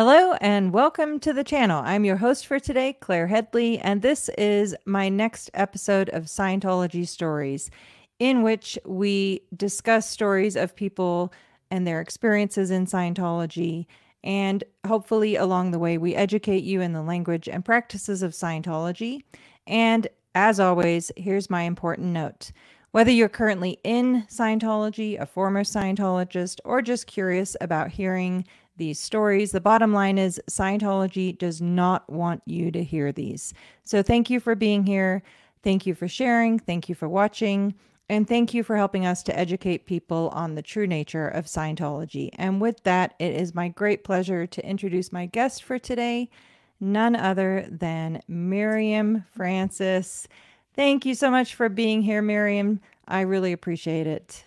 Hello and welcome to the channel. I'm your host for today, Claire Headley, and this is my next episode of Scientology Stories, in which we discuss stories of people and their experiences in Scientology, and hopefully along the way we educate you in the language and practices of Scientology. And as always, here's my important note. Whether you're currently in Scientology, a former Scientologist, or just curious about hearing these stories, the bottom line is Scientology does not want you to hear these. So thank you for being here. Thank you for sharing. Thank you for watching. And thank you for helping us to educate people on the true nature of Scientology. And with that, it is my great pleasure to introduce my guest for today, none other than Mirriam Francis. Thank you so much for being here, Mirriam. I really appreciate it.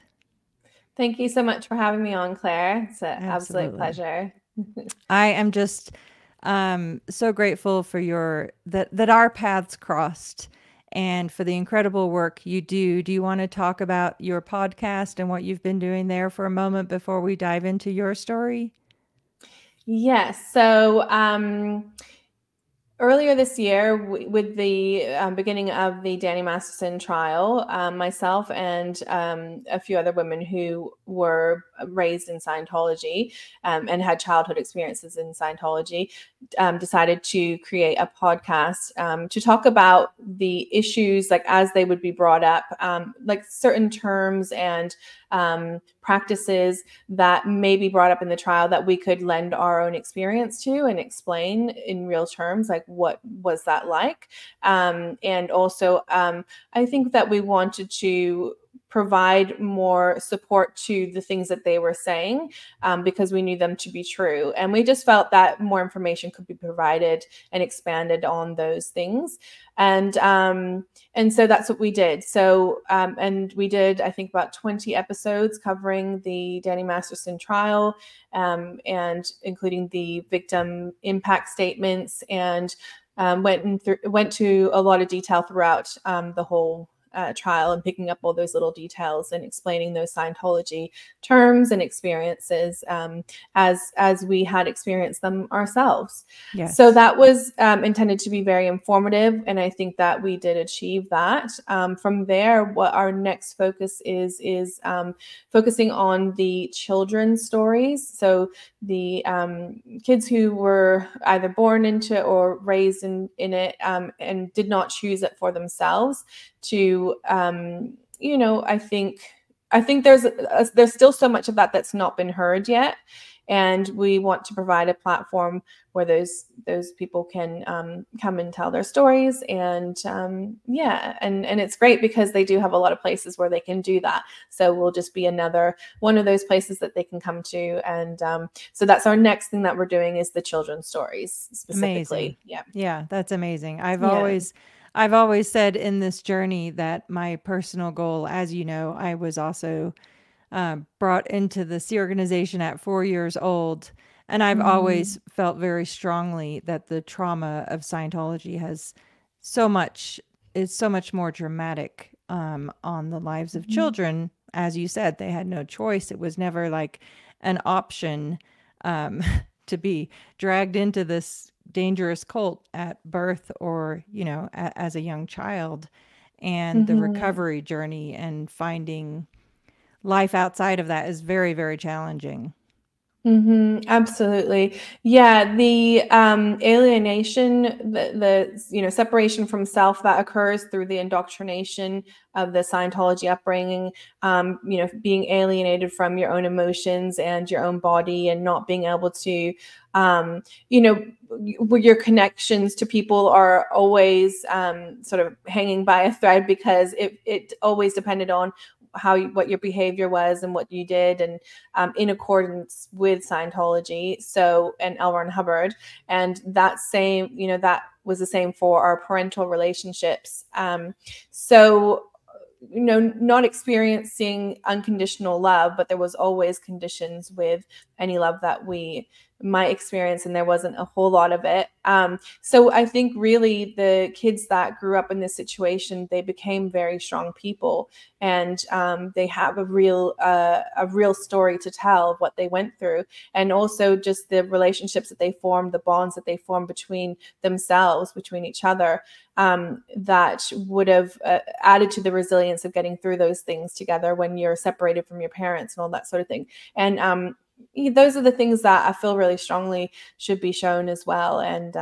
Thank you so much for having me on, Claire. It's an absolute pleasure. I am just so grateful for that our paths crossed and for the incredible work you do. Do you want to talk about your podcast and what you've been doing there for a moment before we dive into your story? Yes. So earlier this year, with the beginning of the Danny Masterson trial, myself and a few other women who were raised in Scientology and had childhood experiences in Scientology decided to create a podcast to talk about the issues, like as they would be brought up, like certain terms and practices that may be brought up in the trial that we could lend our own experience to and explain in real terms, like what was that like. And also, I think that we wanted to provide more support to the things that they were saying because we knew them to be true. And we just felt that more information could be provided and expanded on those things. And so that's what we did. So, and we did, I think, about 20 episodes covering the Danny Masterson trial and including the victim impact statements, and went to a lot of detail throughout the whole trial, and picking up all those little details and explaining those Scientology terms and experiences as we had experienced them ourselves. Yes. So that was intended to be very informative, and I think that we did achieve that. From there, what our next focus is focusing on the children's stories. So the kids who were either born into it or raised in it and did not choose it for themselves to, I think there's still so much of that that's not been heard yet. And we want to provide a platform where those people can come and tell their stories. And and it's great because they do have a lot of places where they can do that. So we'll just be another one of those places that they can come to. And so that's our next thing that we're doing, is the children's stories specifically. Amazing. Yeah, that's amazing. I've always said in this journey that my personal goal, as you know, I was also brought into the Sea organization at 4 years old. And I've always felt very strongly that the trauma of Scientology is so much more dramatic on the lives of children. As you said, they had no choice. It was never like an option to be dragged into this dangerous cult at birth or, as a young child. And the recovery journey and finding life outside of that is very, very challenging. Absolutely. Yeah. The alienation, the separation from self that occurs through the indoctrination of the Scientology upbringing, being alienated from your own emotions and your own body, and not being able to, your connections to people are always sort of hanging by a thread, because it always depended on what your behavior was and what you did, and in accordance with Scientology, and L. Ron Hubbard. And that was the same for our parental relationships. Not experiencing unconditional love, but there was always conditions with any love that we my experience, and there wasn't a whole lot of it. So I think really the kids that grew up in this situation, they became very strong people, and they have a real story to tell of what they went through, and also just the relationships that they formed, the bonds that they formed between themselves, between each other, that would have added to the resilience of getting through those things together when you're separated from your parents and all that sort of thing. And those are the things that I feel really strongly should be shown as well. And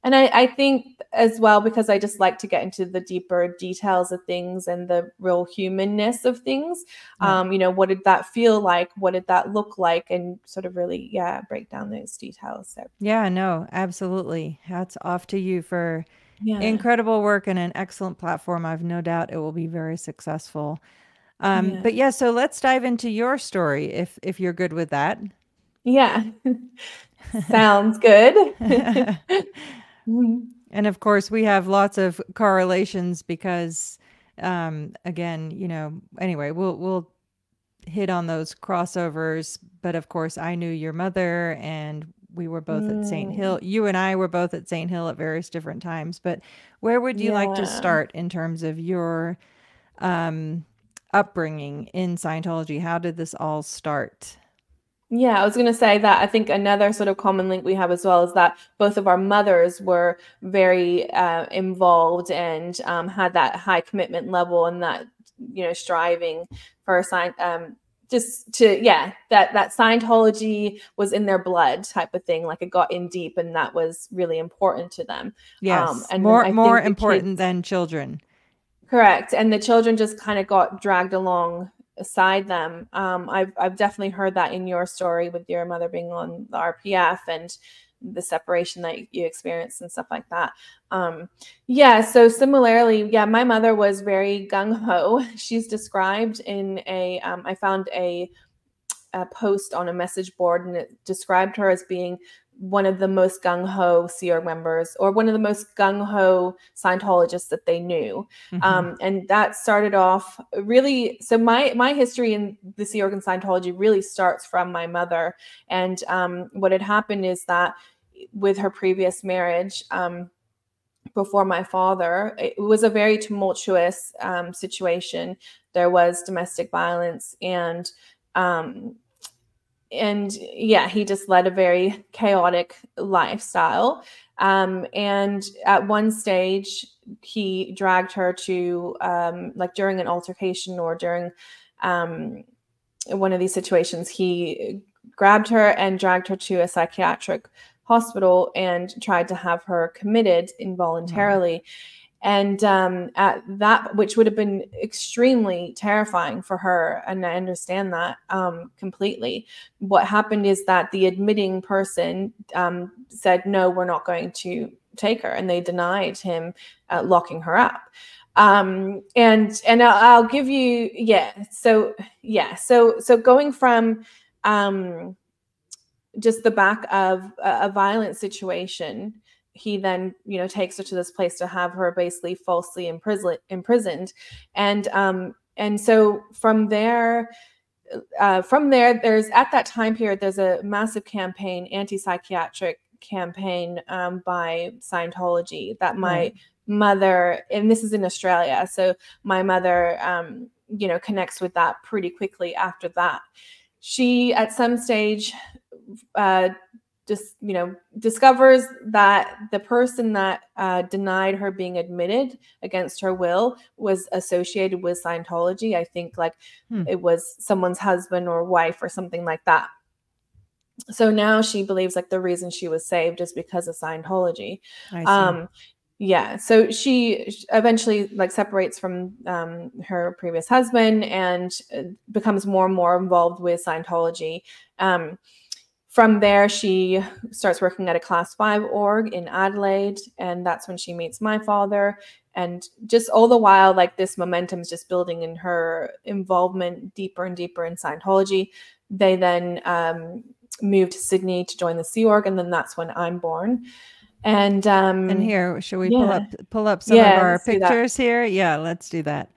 I think as well, because I just like to get into the deeper details of things and the real humanness of things. Yeah. What did that feel like? What did that look like? And sort of really, break down those details. So Yeah, no, absolutely. Hats off to you for yeah. incredible work and an excellent platform. I've no doubt it will be very successful. But yeah, so let's dive into your story if you're good with that. Yeah. Sounds good. And of course, we have lots of correlations because, again, anyway, we'll hit on those crossovers. But of course, I knew your mother, and we were both at St. Hill. You and I were both at St. Hill at various different times. But where would you like to start in terms of your upbringing in Scientology? How did this all start? Yeah, I was going to say that I think another sort of common link we have as well is that both of our mothers were very involved and had that high commitment level, and that, striving for that Scientology was in their blood type of thing. Like, it got in deep, and that was really important to them. Yes, and more important than children. Correct. And the children just kind of got dragged along aside them. I've definitely heard that in your story with your mother being on the RPF and the separation that you experienced and stuff like that. So similarly, my mother was very gung-ho. She's described in I found a post on a message board, and it described her as being one of the most gung-ho Sea Org members, or one of the most gung-ho Scientologists that they knew. And that started off really, so my history in the Sea Org and Scientology really starts from my mother. And what had happened is that with her previous marriage, before my father, it was a very tumultuous situation. There was domestic violence, and he just led a very chaotic lifestyle. And at one stage, he dragged her to, during an altercation or during one of these situations, he grabbed her and dragged her to a psychiatric hospital and tried to have her committed involuntarily. And at that, which would have been extremely terrifying for her, and I understand that completely. What happened is that the admitting person said, no, we're not going to take her, and they denied him locking her up. And I'll give you, so going from just the back of a violent situation, he then, takes her to this place to have her basically falsely imprisoned. And so from there, there's, at that time period, there's a massive campaign, anti-psychiatric campaign by Scientology that my mother, and this is in Australia, so my mother, connects with that pretty quickly after that. She, at some stage, discovers that the person that denied her being admitted against her will was associated with Scientology. I think it was someone's husband or wife or something like that. So now she believes the reason she was saved is because of Scientology. I see. So she eventually separates from her previous husband and becomes more and more involved with Scientology. From there, she starts working at a Class 5 org in Adelaide, and that's when she meets my father. And just all the while, this momentum is just building in her involvement deeper and deeper in Scientology. They then moved to Sydney to join the Sea Org, and then that's when I'm born. And here, should we pull up some of our pictures here? Yeah, let's do that.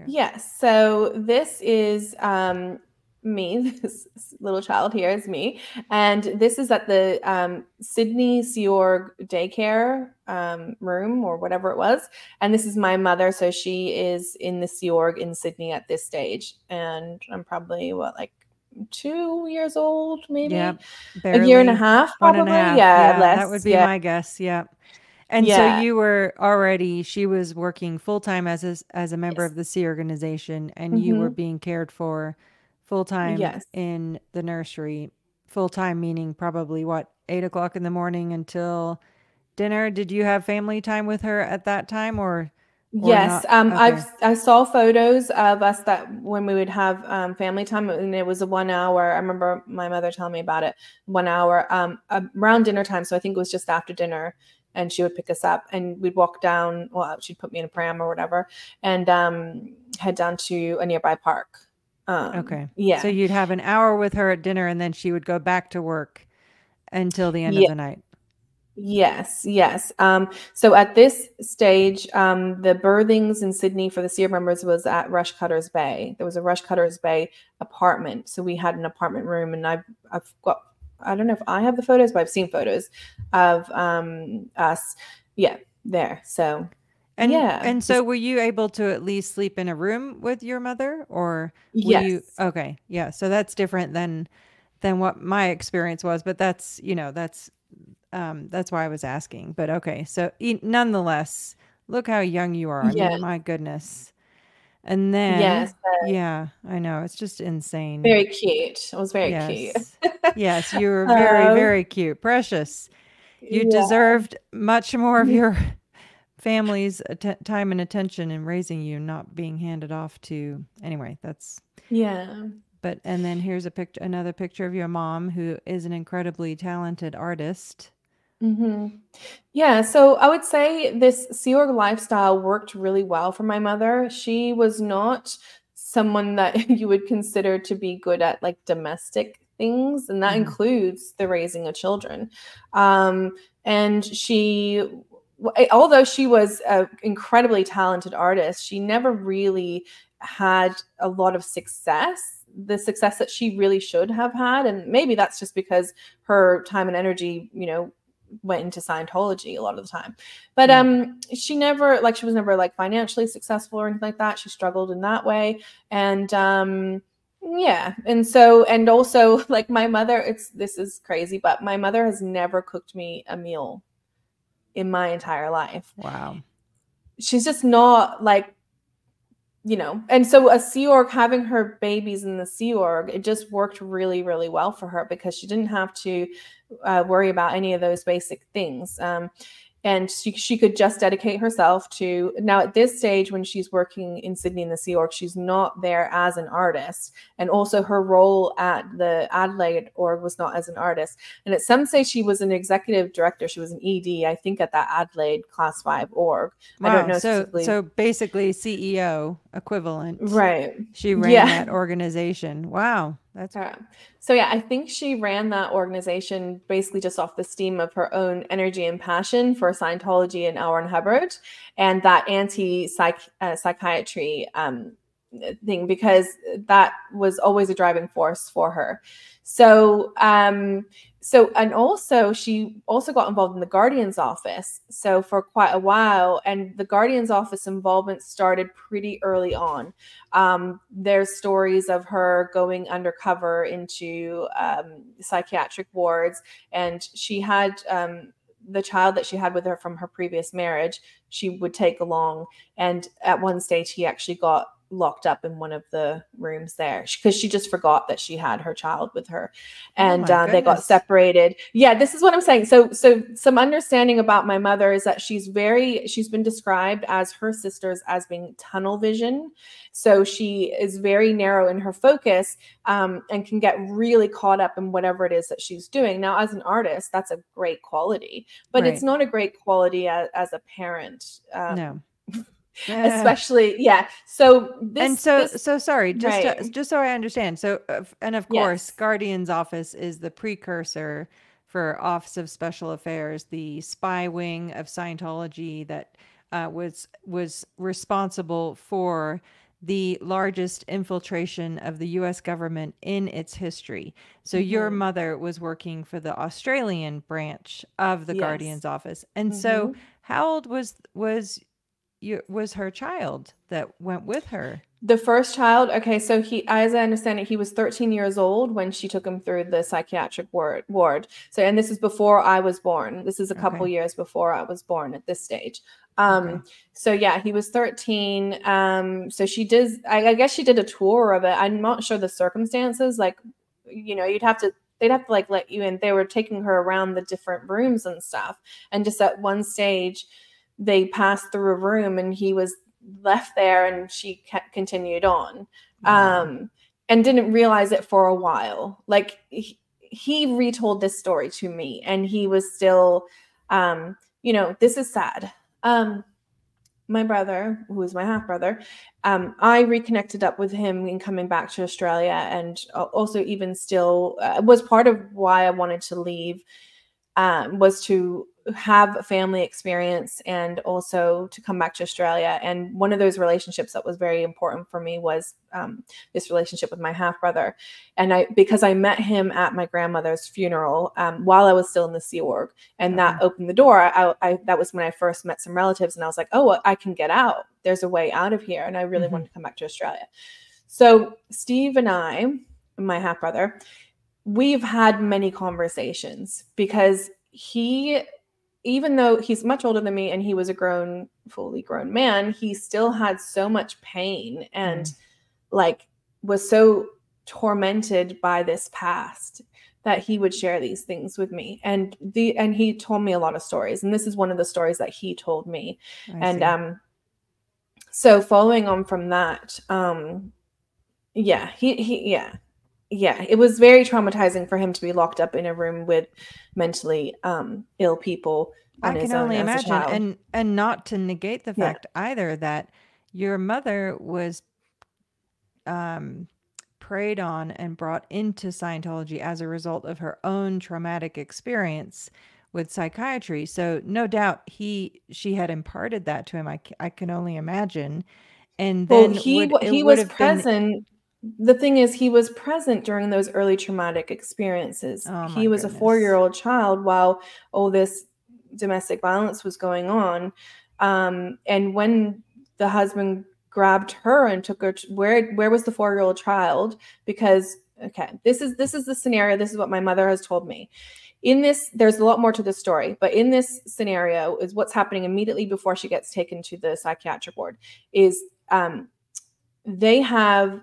Yes. So this is me, this little child here is me. And this is at the Sydney Sea Org daycare room or whatever it was. And this is my mother. So she is in the Sea Org in Sydney at this stage. And I'm probably, like 2 years old, maybe? Yeah, A year and a barely half, 1.5. probably. Yeah, Yeah, that would less. be Yeah. my guess. Yeah. And so Yeah. you were already, she was working full time as a member Yes. of the Sea organization, and you were Mm-hmm. being cared for full time Yes. in the nursery. Full time meaning probably what, 8 o'clock in the morning until dinner. Did you have family time with her at that time or Yes, not? Okay. I saw photos of us that when we would have family time, and it was a 1 hour. I remember my mother telling me about it. 1 hour around dinner time, so I think it was just after dinner, and she would pick us up, and we'd walk down. Well, she'd put me in a pram or whatever, and head down to a nearby park. Okay. So Yeah, you'd have an hour with her at dinner and then she would go back to work until the end of yeah. the night. Yes, yes. So at this stage, the birthings in Sydney for the SEER members was at Rushcutters Bay. There was a Rushcutters Bay apartment. So we had an apartment room, and I've got, I don't know if I have the photos, but I've seen photos of us. Yeah, there. So yeah. And so were you able to at least sleep in a room with your mother, or were you Yes. okay, yeah, so that's different than what my experience was, but that's why I was asking. But okay, so nonetheless, look how young you are. I Yeah. mean, my goodness. And then Yes. yeah, I know, it's just insane. Very cute. It was very cute. Yes. Yes, you were very, Um, very cute. Precious. You yeah. deserved much more of your family's time and attention in raising you, not being handed off to. Anyway, that's. Yeah. But and then here's another picture of your mom, who is an incredibly talented artist. Yeah, so I would say this Sea Org lifestyle worked really well for my mother. She was not someone that you would consider to be good at like domestic things, and that Mhm. includes the raising of children. And although she was an incredibly talented artist, she never really had a lot of success, the success that she really should have had. And maybe that's just because her time and energy, went into Scientology a lot of the time. But Yeah. she was never like financially successful or anything like that. She struggled in that way. And yeah. And also like my mother, this is crazy, but my mother has never cooked me a meal in my entire life. Wow. She's just not like, and so a Sea Org, having her babies in the Sea Org, it just worked really, really well for her because she didn't have to worry about any of those basic things. And she could just dedicate herself to. Now at this stage, when she's working in Sydney in the Sea Org, she's not there as an artist, and also her role at the Adelaide org was not as an artist. And at some stage she was an executive director, she was an ED, I think, at that Adelaide class 5 org. I don't Wow. know So specifically. so basically CEO equivalent. Right. She ran Yeah. that organization. Wow. That's So yeah, I think she ran that organization basically just off the steam of her own energy and passion for Scientology and L. Ron Hubbard, and that psychiatry thing, because that was always a driving force for her. So and also she also got involved in the Guardian's office. So for quite a while, and the Guardian's office involvement started pretty early on. There's stories of her going undercover into psychiatric wards, and she had the child that she had with her from her previous marriage, she would take along. And at one stage, he actually got locked up in one of the rooms there because she just forgot that she had her child with her, and my they got goodness. separated. Yeah, this is what I'm saying. So some understanding about my mother is that she's been described as her sisters as being tunnel vision. So she is very narrow in her focus, and can get really caught up in whatever it is that she's doing. Now, as an artist, that's a great quality, but it's not a great quality as a parent. No. Especially, yeah. So sorry, right. just so I understand. So and of course, Yes. Guardian's office is the precursor for Office of Special Affairs, the spy wing of Scientology that was responsible for the largest infiltration of the US government in its history. So your mother was working for the Australian branch of the Guardian's office. And so how old was her child that went with her? The first child, okay, so he, as I understand it, he was 13 years old when she took him through the psychiatric ward. So, and this is before I was born. This is a couple years before I was born at this stage. So yeah, he was 13. So she does, I guess she did a tour of it. I'm not sure the circumstances, like, you know, they'd have to like let you in. They were taking her around the different rooms and stuff. And just at one stage, they passed through a room and he was left there and she continued on. And didn't realize it for a while. Like he retold this story to me and he was still, you know, this is sad. My brother, who is my half brother, I reconnected up with him in coming back to Australia, and also even still was part of why I wanted to leave, was to have a family experience and also to come back to Australia. And one of those relationships that was very important for me was this relationship with my half brother. And because I met him at my grandmother's funeral while I was still in the Sea Org, and that opened the door. That was when I first met some relatives, and I was like, oh, I can get out. There's a way out of here. And I really wanted to come back to Australia. So Steve and I, my half brother, we've had many conversations because even though he's much older than me and he was a fully grown man, he still had so much pain and like was so tormented by this past that he would share these things with me. And he told me a lot of stories. And this is one of the stories that he told me. So following on from that, it was very traumatizing for him to be locked up in a room with mentally ill people. I can only imagine, and not to negate the fact either that your mother was preyed on and brought into Scientology as a result of her own traumatic experience with psychiatry. So no doubt she had imparted that to him. I can only imagine. And then he was present. The thing is, he was present during those early traumatic experiences. He was a 4-year-old child while all this domestic violence was going on. And when the husband grabbed her and took her where was the 4-year-old child? Because, this is the scenario. This is what my mother has told me. In this, there's a lot more to the story, but in this scenario is what's happening immediately before she gets taken to the psychiatric ward is they have,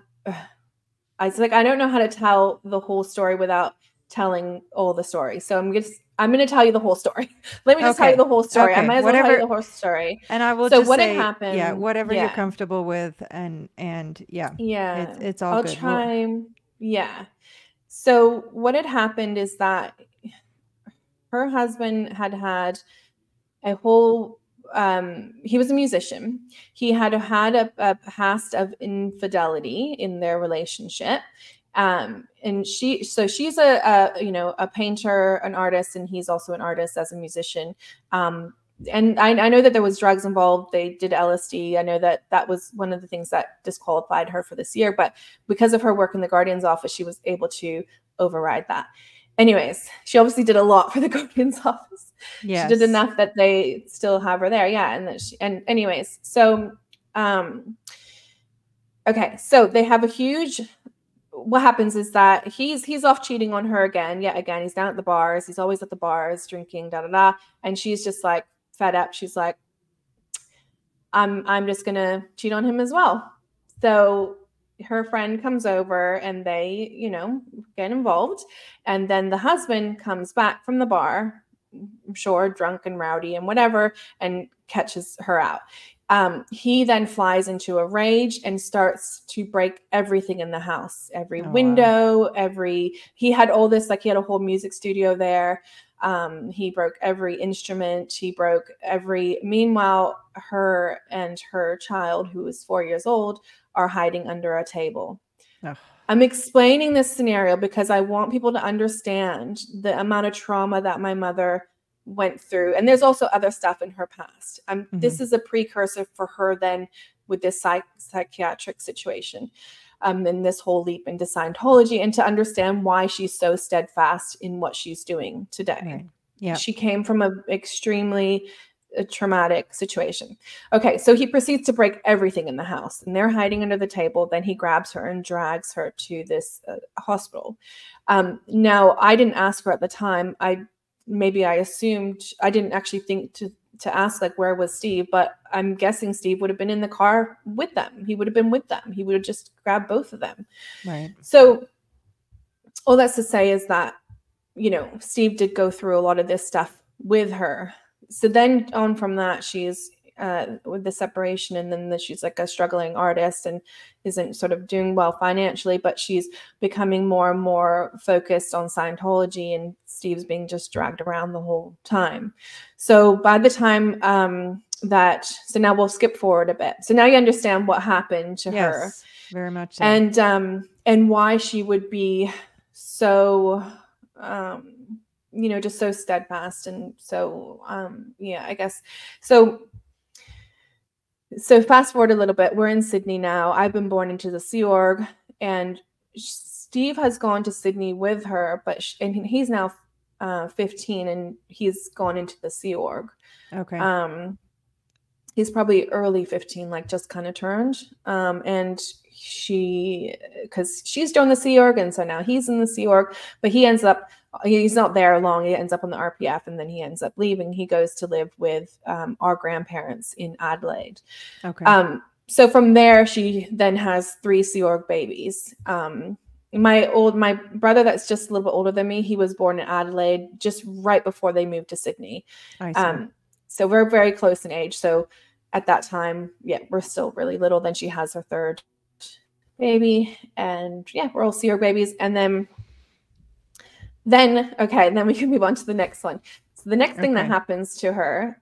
I don't know how to tell the whole story without telling all the story. So I'm going to tell you the whole story. Let me just tell you the whole story. I might as well tell you the whole story. And I will just say, happened, whatever you're comfortable with. And it's all good. I'll try. So what had happened is that her husband had a whole, he was a musician. He had a past of infidelity in their relationship. And she's a painter, an artist, and he's also an artist as a musician. And I know that there was drugs involved. They did LSD. I know that was one of the things that disqualified her for this year, but because of her work in the Guardian's office, she was able to override that. Anyways, she obviously did a lot for the Guardian's office. Yes. She did enough that they still have her there. Yeah. And anyways, so, so they have a huge, what happens is that he's off cheating on her again. Yeah. Again, he's down at the bars. He's always at the bars drinking, And she's just like fed up. She's like, I'm just going to cheat on him as well. So her friend comes over and they, get involved. And then the husband comes back from the bar, I'm sure drunk and rowdy and whatever, and catches her out. He then flies into a rage and starts to break everything in the house, every window, he had all this, he had a whole music studio there. He broke every instrument. Meanwhile, her and her child, who is 4 years old, are hiding under a table. Ugh. I'm explaining this scenario because I want people to understand the amount of trauma that my mother went through. And there's also other stuff in her past. This is a precursor for her then with this psychiatric situation, and this whole leap into Scientology, and to understand why she's so steadfast in what she's doing today. Right. Yeah. She came from an extremely traumatic situation. Okay, so he proceeds to break everything in the house, and they're hiding under the table. Then he grabs her and drags her to this hospital. Now, I didn't ask her at the time. I assumed, I didn't actually think to ask, like, where was Steve? But I'm guessing Steve would have been in the car with them. He would have been with them. He would have just grabbed both of them. Right. So all that's to say is that, you know, Steve did go through a lot of this stuff with her. So then on from that, she's with the separation, and then she's like a struggling artist and isn't sort of doing well financially, but she's becoming more and more focused on Scientology, and Steve's being just dragged around the whole time. So by the time so now we'll skip forward a bit. So now you understand what happened to her. Very much so. And why she would be so you know, just so steadfast and so yeah, I guess. So fast forward a little bit. We're in Sydney now. I've been born into the Sea Org, and Steve has gone to Sydney with her, and he's now 15, and he's gone into the Sea Org. Okay. He's probably early 15, like just kind of turned. And because she's doing the Sea Org, and so now he's in the Sea Org, but he's not there long. He ends up on the RPF, and then he ends up leaving. He goes to live with our grandparents in Adelaide. Okay. So from there, she then has 3 Sea Org babies. My brother, that's just a little bit older than me, he was born in Adelaide just right before they moved to Sydney. I see. So we're very close in age. So at that time, yeah, we're still really little. Then she has her 3rd baby, and yeah, we're all Sea Org babies. And then we can move on to the next one. So the next thing that happens to her,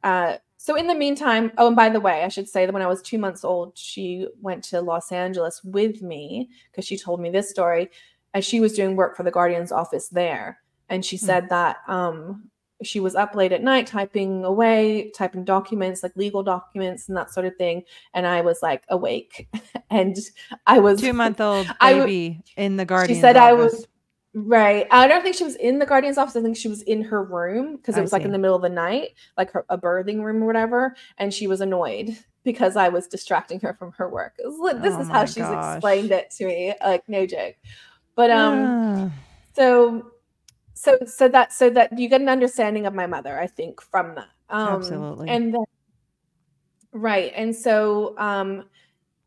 so in the meantime, oh, and by the way, I should say that when I was 2 months old, she went to Los Angeles with me, because she told me this story, as she was doing work for the Guardian's office there. And she said that she was up late at night typing documents, like legal documents and that sort of thing. And I was like awake, and I was 2-month-old baby in the Guardian's She said office. I was right. I don't think she was in the Guardian's office. I think she was in her room, because it was like in the middle of the night, like a birthing room or whatever. And she was annoyed because I was distracting her from her work. This is how she's explained it to me, like no joke. But so that you get an understanding of my mother, I think, from that. Absolutely. And then, right. And so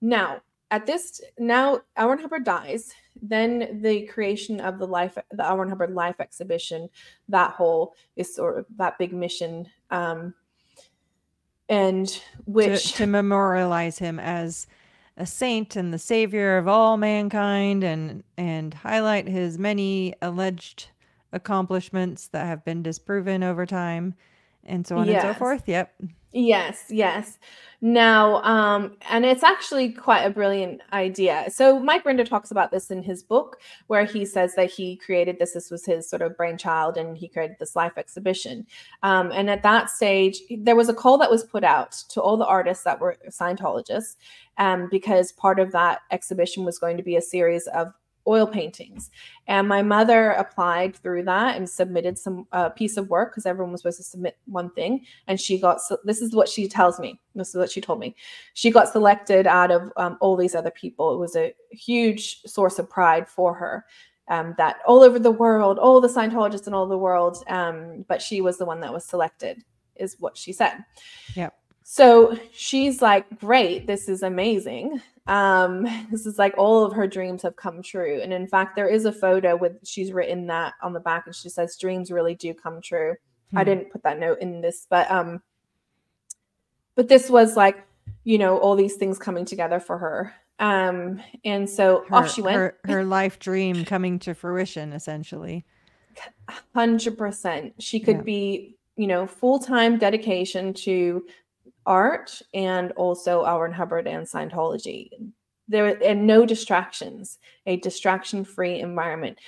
now L. Ron Hubbard dies. Then the creation of the L. Ron Hubbard Life Exhibition, that whole is sort of that big mission, and which to memorialize him as a saint and the savior of all mankind, and highlight his many alleged accomplishments that have been disproven over time, and so on and so forth. Yep. Yes. Now, and it's actually quite a brilliant idea. So Mike Rinder talks about this in his book, where he says that he created this. This was his sort of brainchild, and he created this life exhibition. And at that stage, there was a call that was put out to all the artists that were Scientologists, because part of that exhibition was going to be a series of oil paintings. And my mother applied through that and submitted some piece of work, because everyone was supposed to submit one thing. And she got, this is what she tells me. This is what she told me. She got selected out of all these other people. It was a huge source of pride for her, that all over the world, all the Scientologists in all the world, but she was the one that was selected, is what she said. Yep. So she's like, great, this is amazing. This is like all of her dreams have come true. And in fact, there is a photo with, she's written that on the back, and she says, dreams really do come true. I didn't put that note in this, but this was like, you know, all these things coming together for her. And so off she went. Her life dream coming to fruition, essentially. 100%. She could be, you know, full-time dedication to art, and also L. Ron Hubbard and Scientology. There and no distractions, a distraction-free environment.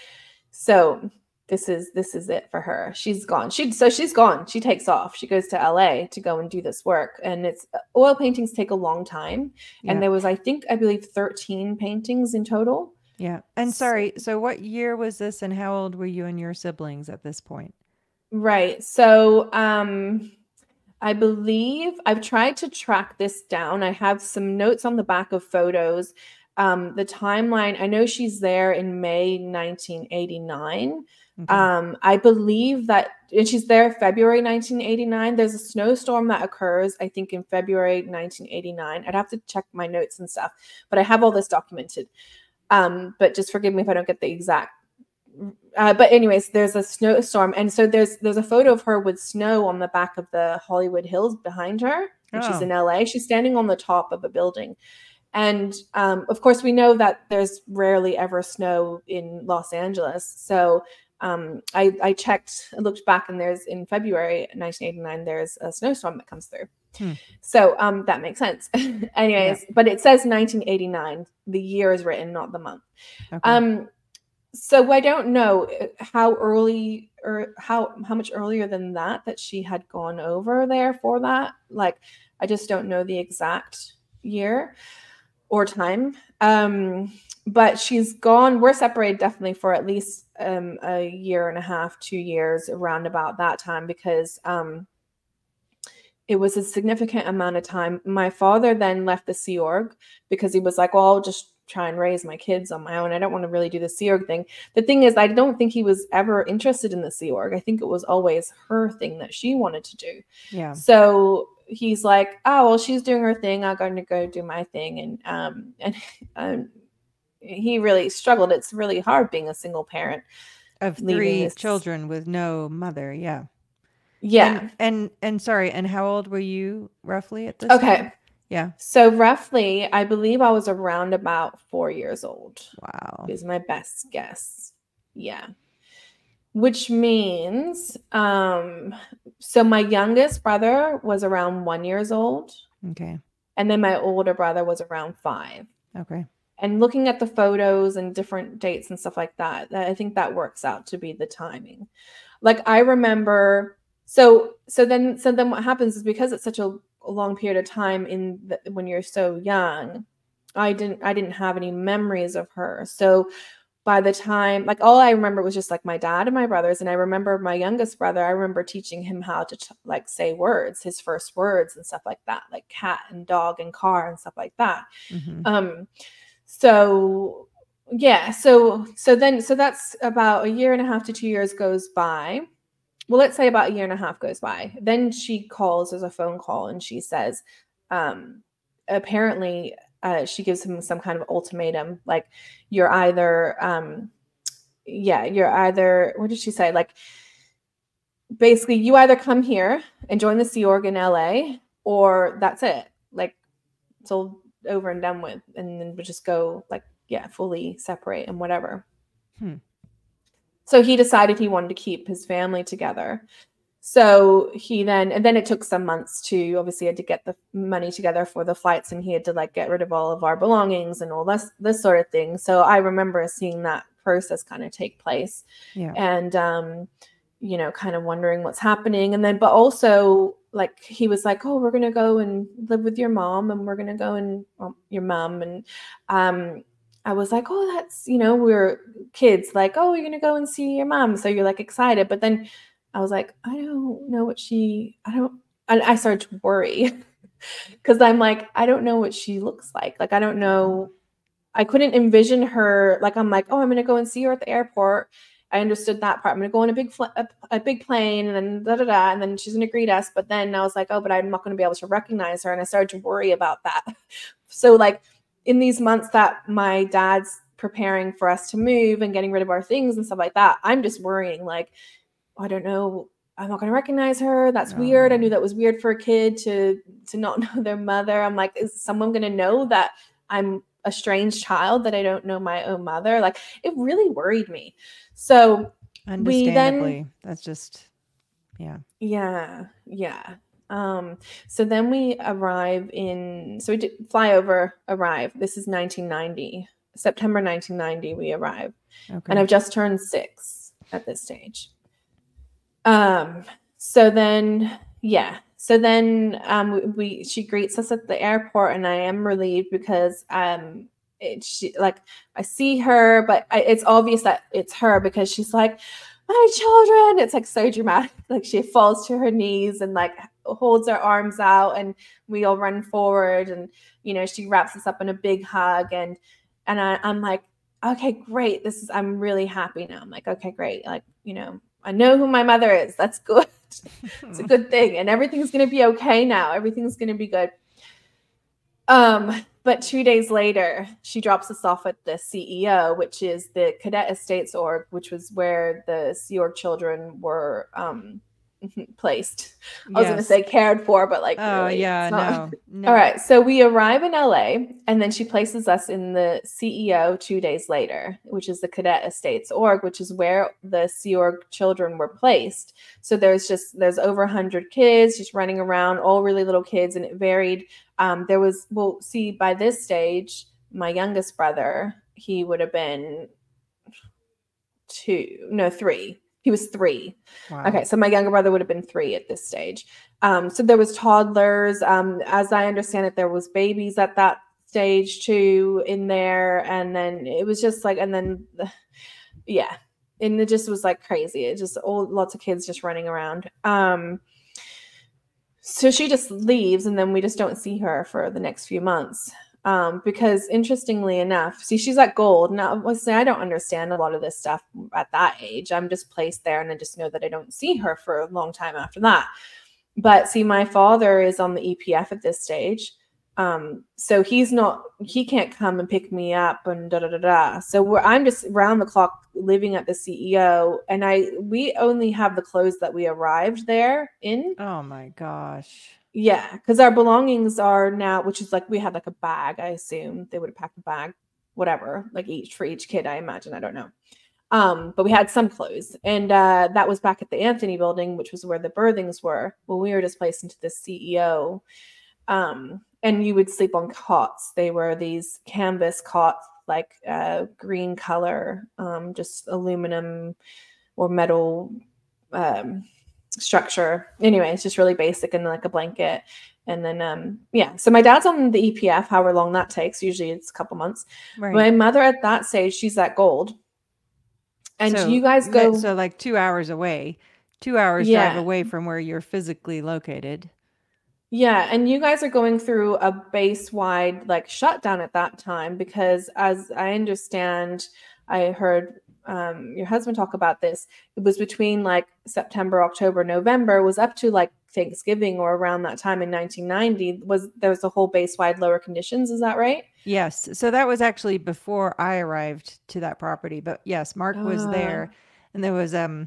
So this is it for her. She's gone. She's gone. She takes off. She goes to LA to go and do this work. And it's oil paintings take a long time. Yeah. And there was, I believe 13 paintings in total. Yeah. And sorry, so what year was this and how old were you and your siblings at this point? Right. So I believe I've tried to track this down. I have some notes on the back of photos. The timeline, I know she's there in May 1989. Okay. I believe that, and she's there February 1989. There's a snowstorm that occurs, I think, in February 1989. I'd have to check my notes and stuff, but I have all this documented. But just forgive me if I don't get the exact. But anyways, there's a snowstorm, and so there's a photo of her with snow on the back of the Hollywood Hills behind her, and she's in LA. She's standing on the top of a building. And of course, we know that there's rarely ever snow in Los Angeles. So I checked, I looked back, and there's in February 1989, there's a snowstorm that comes through. So that makes sense. Anyways, but it says 1989. The year is written, not the month. Okay. So I don't know how early or how much earlier than that she had gone over there for that. Like, I just don't know the exact year or time. But she's gone. We're separated definitely for at least a year and a half, 2 years, around about that time, because it was a significant amount of time. My father then left the Sea Org because he was like, well, I'll just try and raise my kids on my own. I don't want to really do the Sea Org thing. The thing is, I don't think he was ever interested in the Sea Org. I think it was always her thing that she wanted to do. Yeah. So he's like, oh, well, she's doing her thing. I'm going to go do my thing. And he really struggled. It's really hard being a single parent of 3 children with no mother. Yeah. Yeah. And sorry, and how old were you roughly at this time? Yeah. So roughly, I believe I was around about 4 years old. Wow. Is my best guess. Yeah. Which means, so my youngest brother was around 1 year old. Okay. And then my older brother was around 5. Okay. And looking at the photos and different dates and stuff like that, I think that works out to be the timing. Like, I remember, so then what happens is, because it's such a long period of time when you're so young, I didn't have any memories of her. So by the time, like, all I remember was just like my dad and my brothers. And I remember my youngest brother, I remember teaching him how to like say words, his first words and stuff like that, like cat and dog and car and stuff like that. Mm-hmm. So yeah, so that's about 1.5 years to 2 years goes by. Well, let's say about 1.5 years goes by. Then she calls, there's a phone call, and she says, apparently, she gives him some kind of ultimatum, like, you're either, what did she say? Like, basically, you either come here and join the Sea Org in LA, or that's it. Like, it's all over and done with, and then we'll just go, like, fully separate and whatever. So he decided he wanted to keep his family together. So and then it took some months to, obviously had to get the money together for the flights, and he had to like get rid of all of our belongings and all this sort of thing. So I remember seeing that process kind of take place. Yeah. And, kind of wondering what's happening. And then, but also, like, he was like, oh, we're going to go and live with your mom, and we're going to go and your mom. And, I was like, oh, that's, we were kids, like, oh, you're going to go and see your mom. So you're like excited. But then I was like, I don't know I started to worry because I'm like, I don't know what she looks like. Like, I don't know. I couldn't envision her. Like, I'm like, oh, I'm going to go and see her at the airport. I understood that part. I'm going to go on a big plane, and then and then she's going to greet us. But then I was like, oh, but I'm not going to be able to recognize her. And I started to worry about that. So, like, in these months that my dad's preparing for us to move and getting rid of our things and stuff like that, I'm just worrying, like, I don't know, I'm not going to recognize her. That's weird. I knew that was weird for a kid to not know their mother. I'm like, is someone going to know that I'm a strange child, that I don't know my own mother? Like, it really worried me. So understandably, that's just, yeah. So then we arrive so we did arrive. This is 1990, September 1990, we arrive. Okay. And I've just turned 6. at this stage. So then she greets us at the airport, and I am relieved because I see her, but it's obvious that it's her because she's like, my children. It's like so dramatic. Like she falls to her knees and like holds her arms out, and we all run forward, and she wraps us up in a big hug, and I'm like, okay, great. I'm really happy now. I'm like, okay, great. Like, I know who my mother is. That's good. It's a good thing. And everything's going to be okay now. Everything's going to be good. But 2 days later, she drops us off at the CEO, which is the Cadet Estates Org, which was where the Sea Org children were placed. I was going to say cared for, but like, oh really, yeah, no. All right. So we arrive in LA, and then she places us in the CEO 2 days later, which is the Cadet Estates Org, which is where the Sea Org children were placed. So there's over 100 kids just running around, all really little kids, and it varied. By this stage, my youngest brother, he would have been 3. He was 3. Wow. Okay, so my younger brother would have been 3 at this stage. So there was toddlers. As I understand it, there was babies at that stage too in there. And then it was just like, and it just was like crazy. It just lots of kids just running around. So she just leaves, and then we just don't see her for the next few months. Because interestingly enough, she's at Gold. Now, I don't understand a lot of this stuff at that age. I'm just placed there, and I just know that I don't see her for a long time after that. But see, my father is on the EPF at this stage. So he can't come and pick me up and So I'm just round the clock living at the CEO, and we only have the clothes that we arrived there in. Oh my gosh. Yeah, because our belongings are now, which is like we had like a bag. I assume they would have packed a bag, whatever, like for each kid. I imagine. I don't know. But we had some clothes, and that was back at the Anthony building, which was where the birthings were. Well, we were just placed into the CEO, and you would sleep on cots. They were these canvas cots, like green color, just aluminum or metal structure. Anyway, it's just really basic, and like a blanket. And then so my dad's on the EPF, however long that takes. Usually it's a couple months. Right. My mother at that stage, she's at Gold. And so you guys go like 2 hours away. 2 hours drive away from where you're physically located. Yeah, and you guys are going through a base-wide like shutdown at that time, because as I understand, I heard your husband talk about this. It was between like September, October, November, was up to like Thanksgiving or around that time in 1990. There was a whole base-wide lower conditions. Is that right? Yes. So that was actually before I arrived to that property. But yes, Mark was there, and there was a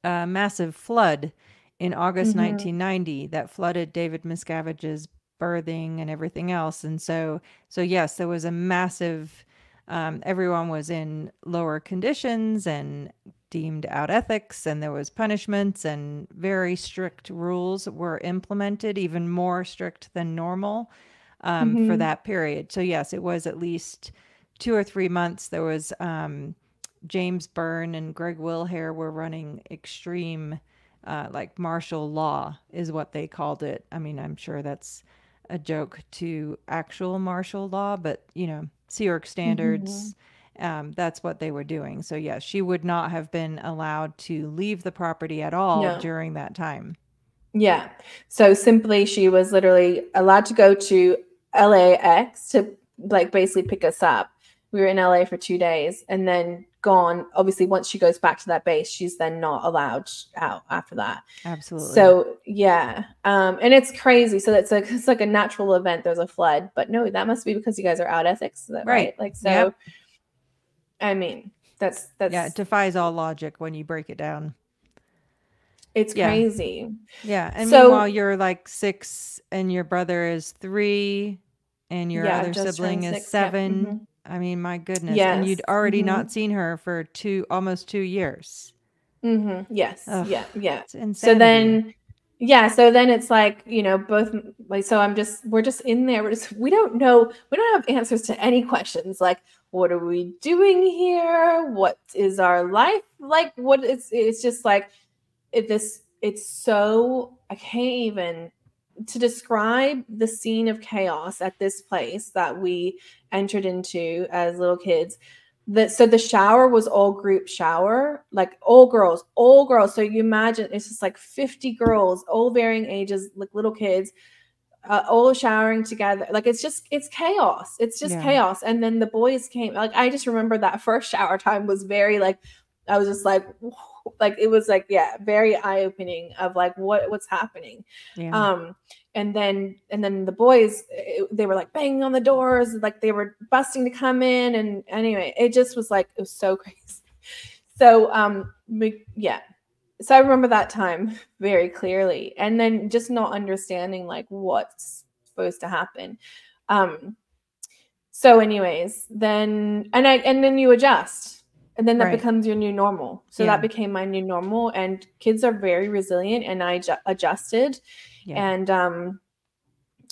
massive flood in August 1990 that flooded David Miscavige's birthing and everything else. And so yes, there was a massive. Everyone was in lower conditions and deemed out ethics, and there was punishments, and very strict rules were implemented, even more strict than normal for that period. So yes, it was at least 2 or 3 months. There was James Byrne and Greg Wilhare were running extreme like martial law is what they called it. I mean, I'm sure that's a joke to actual martial law, but Sea Org standards, that's what they were doing. So yes, she would not have been allowed to leave the property at all during that time. Yeah. So simply, she was literally allowed to go to LAX to like basically pick us up. We were in LA for 2 days and then gone. Obviously, once she goes back to that base, she's then not allowed out after that. Absolutely. So yeah. And it's crazy. So it's like a natural event. There's a flood, but no, that must be because you guys are out ethics. Is that right? Like, so, yep. I mean, that's it defies all logic when you break it down. It's crazy. Yeah. And meanwhile, you're like 6 and your brother is 3 and your other sibling is 7. Yep. I mean, my goodness. Yes. And you'd already not seen her for almost 2 years. Yes. Ugh, yeah. It's insanity. So then it's like, both like, so we're just in there. We don't have answers to any questions. Like, what are we doing here? What is our life like? What is, it's just like it's so, I can't even to describe the scene of chaos at this place that we entered into as little kids. So the shower was all group shower, like all girls. So you imagine it's just like 50 girls, all varying ages, like little kids, all showering together. Like it's chaos. It's just chaos. And then the boys came. Like I just remember that first shower time was very like, I was just like it was like, yeah, very eye opening of like what's happening. And then the boys, they were like banging on the doors, like they were busting to come in. And anyway, it just was like, it was so crazy. So yeah. So I remember that time very clearly, and then just not understanding like what's supposed to happen. So anyways, then then you adjust, and then that becomes your new normal. So that became my new normal, and kids are very resilient, and I adjusted, and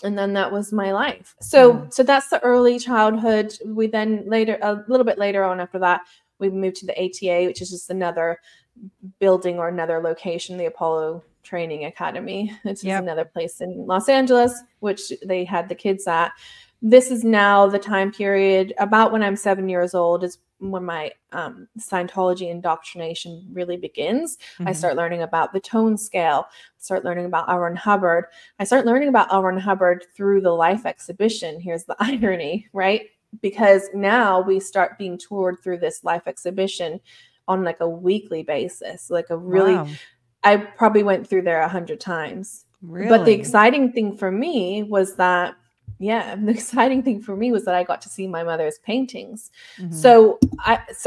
then that was my life. So that's the early childhood. We then later, a little bit later on after that, we moved to the ATA, which is just another building or another location, the Apollo Training Academy. It's just another place in Los Angeles, which they had the kids at. This is now the time period about when I'm 7 years old is when my Scientology indoctrination really begins. I start learning about the tone scale, start learning about L. Ron Hubbard. I start learning about L. Ron Hubbard through the life exhibition. Here's the irony, right? Because now we start being toured through this life exhibition on like a weekly basis, like a really, I probably went through there 100 times. Really? But the exciting thing for me was that, the exciting thing for me was that I got to see my mother's paintings. So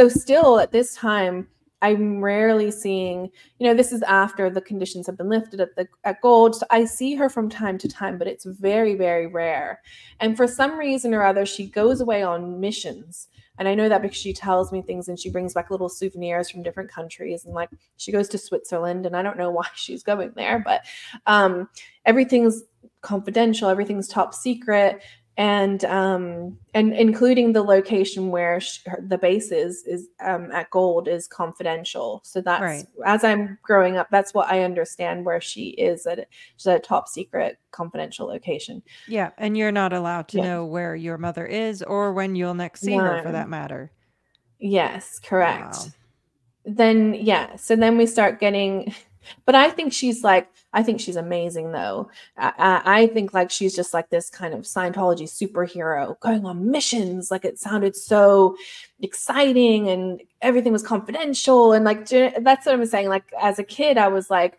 still at this time, I'm rarely seeing, this is after the conditions have been lifted at Gold. So I see her from time to time, but it's very, very rare. And for some reason or other, she goes away on missions. And I know that because she tells me things, and she brings back little souvenirs from different countries. And like she goes to Switzerland, and I don't know why she's going there, but everything's confidential, everything's top secret. And including the location where the base is at Gold is confidential. So that's as I'm growing up, that's what I understand where she is she's at a top secret confidential location. Yeah, and you're not allowed to know where your mother is or when you'll next see her, for that matter. Yes, correct. Wow. Then so then we start getting. But I think she's amazing though. I think like she's just like this kind of Scientology superhero going on missions. Like it sounded so exciting, and everything was confidential. And like, that's what I'm saying. Like as a kid, I was like,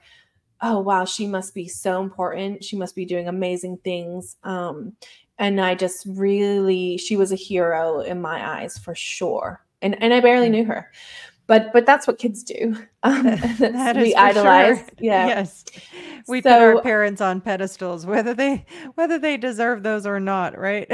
oh wow, she must be so important. She must be doing amazing things. And I just really, she was a hero in my eyes for sure. And I barely knew her. But that's what kids do. We idolize. Sure. Yeah. Yes. We put our parents on pedestals, whether they deserve those or not, right?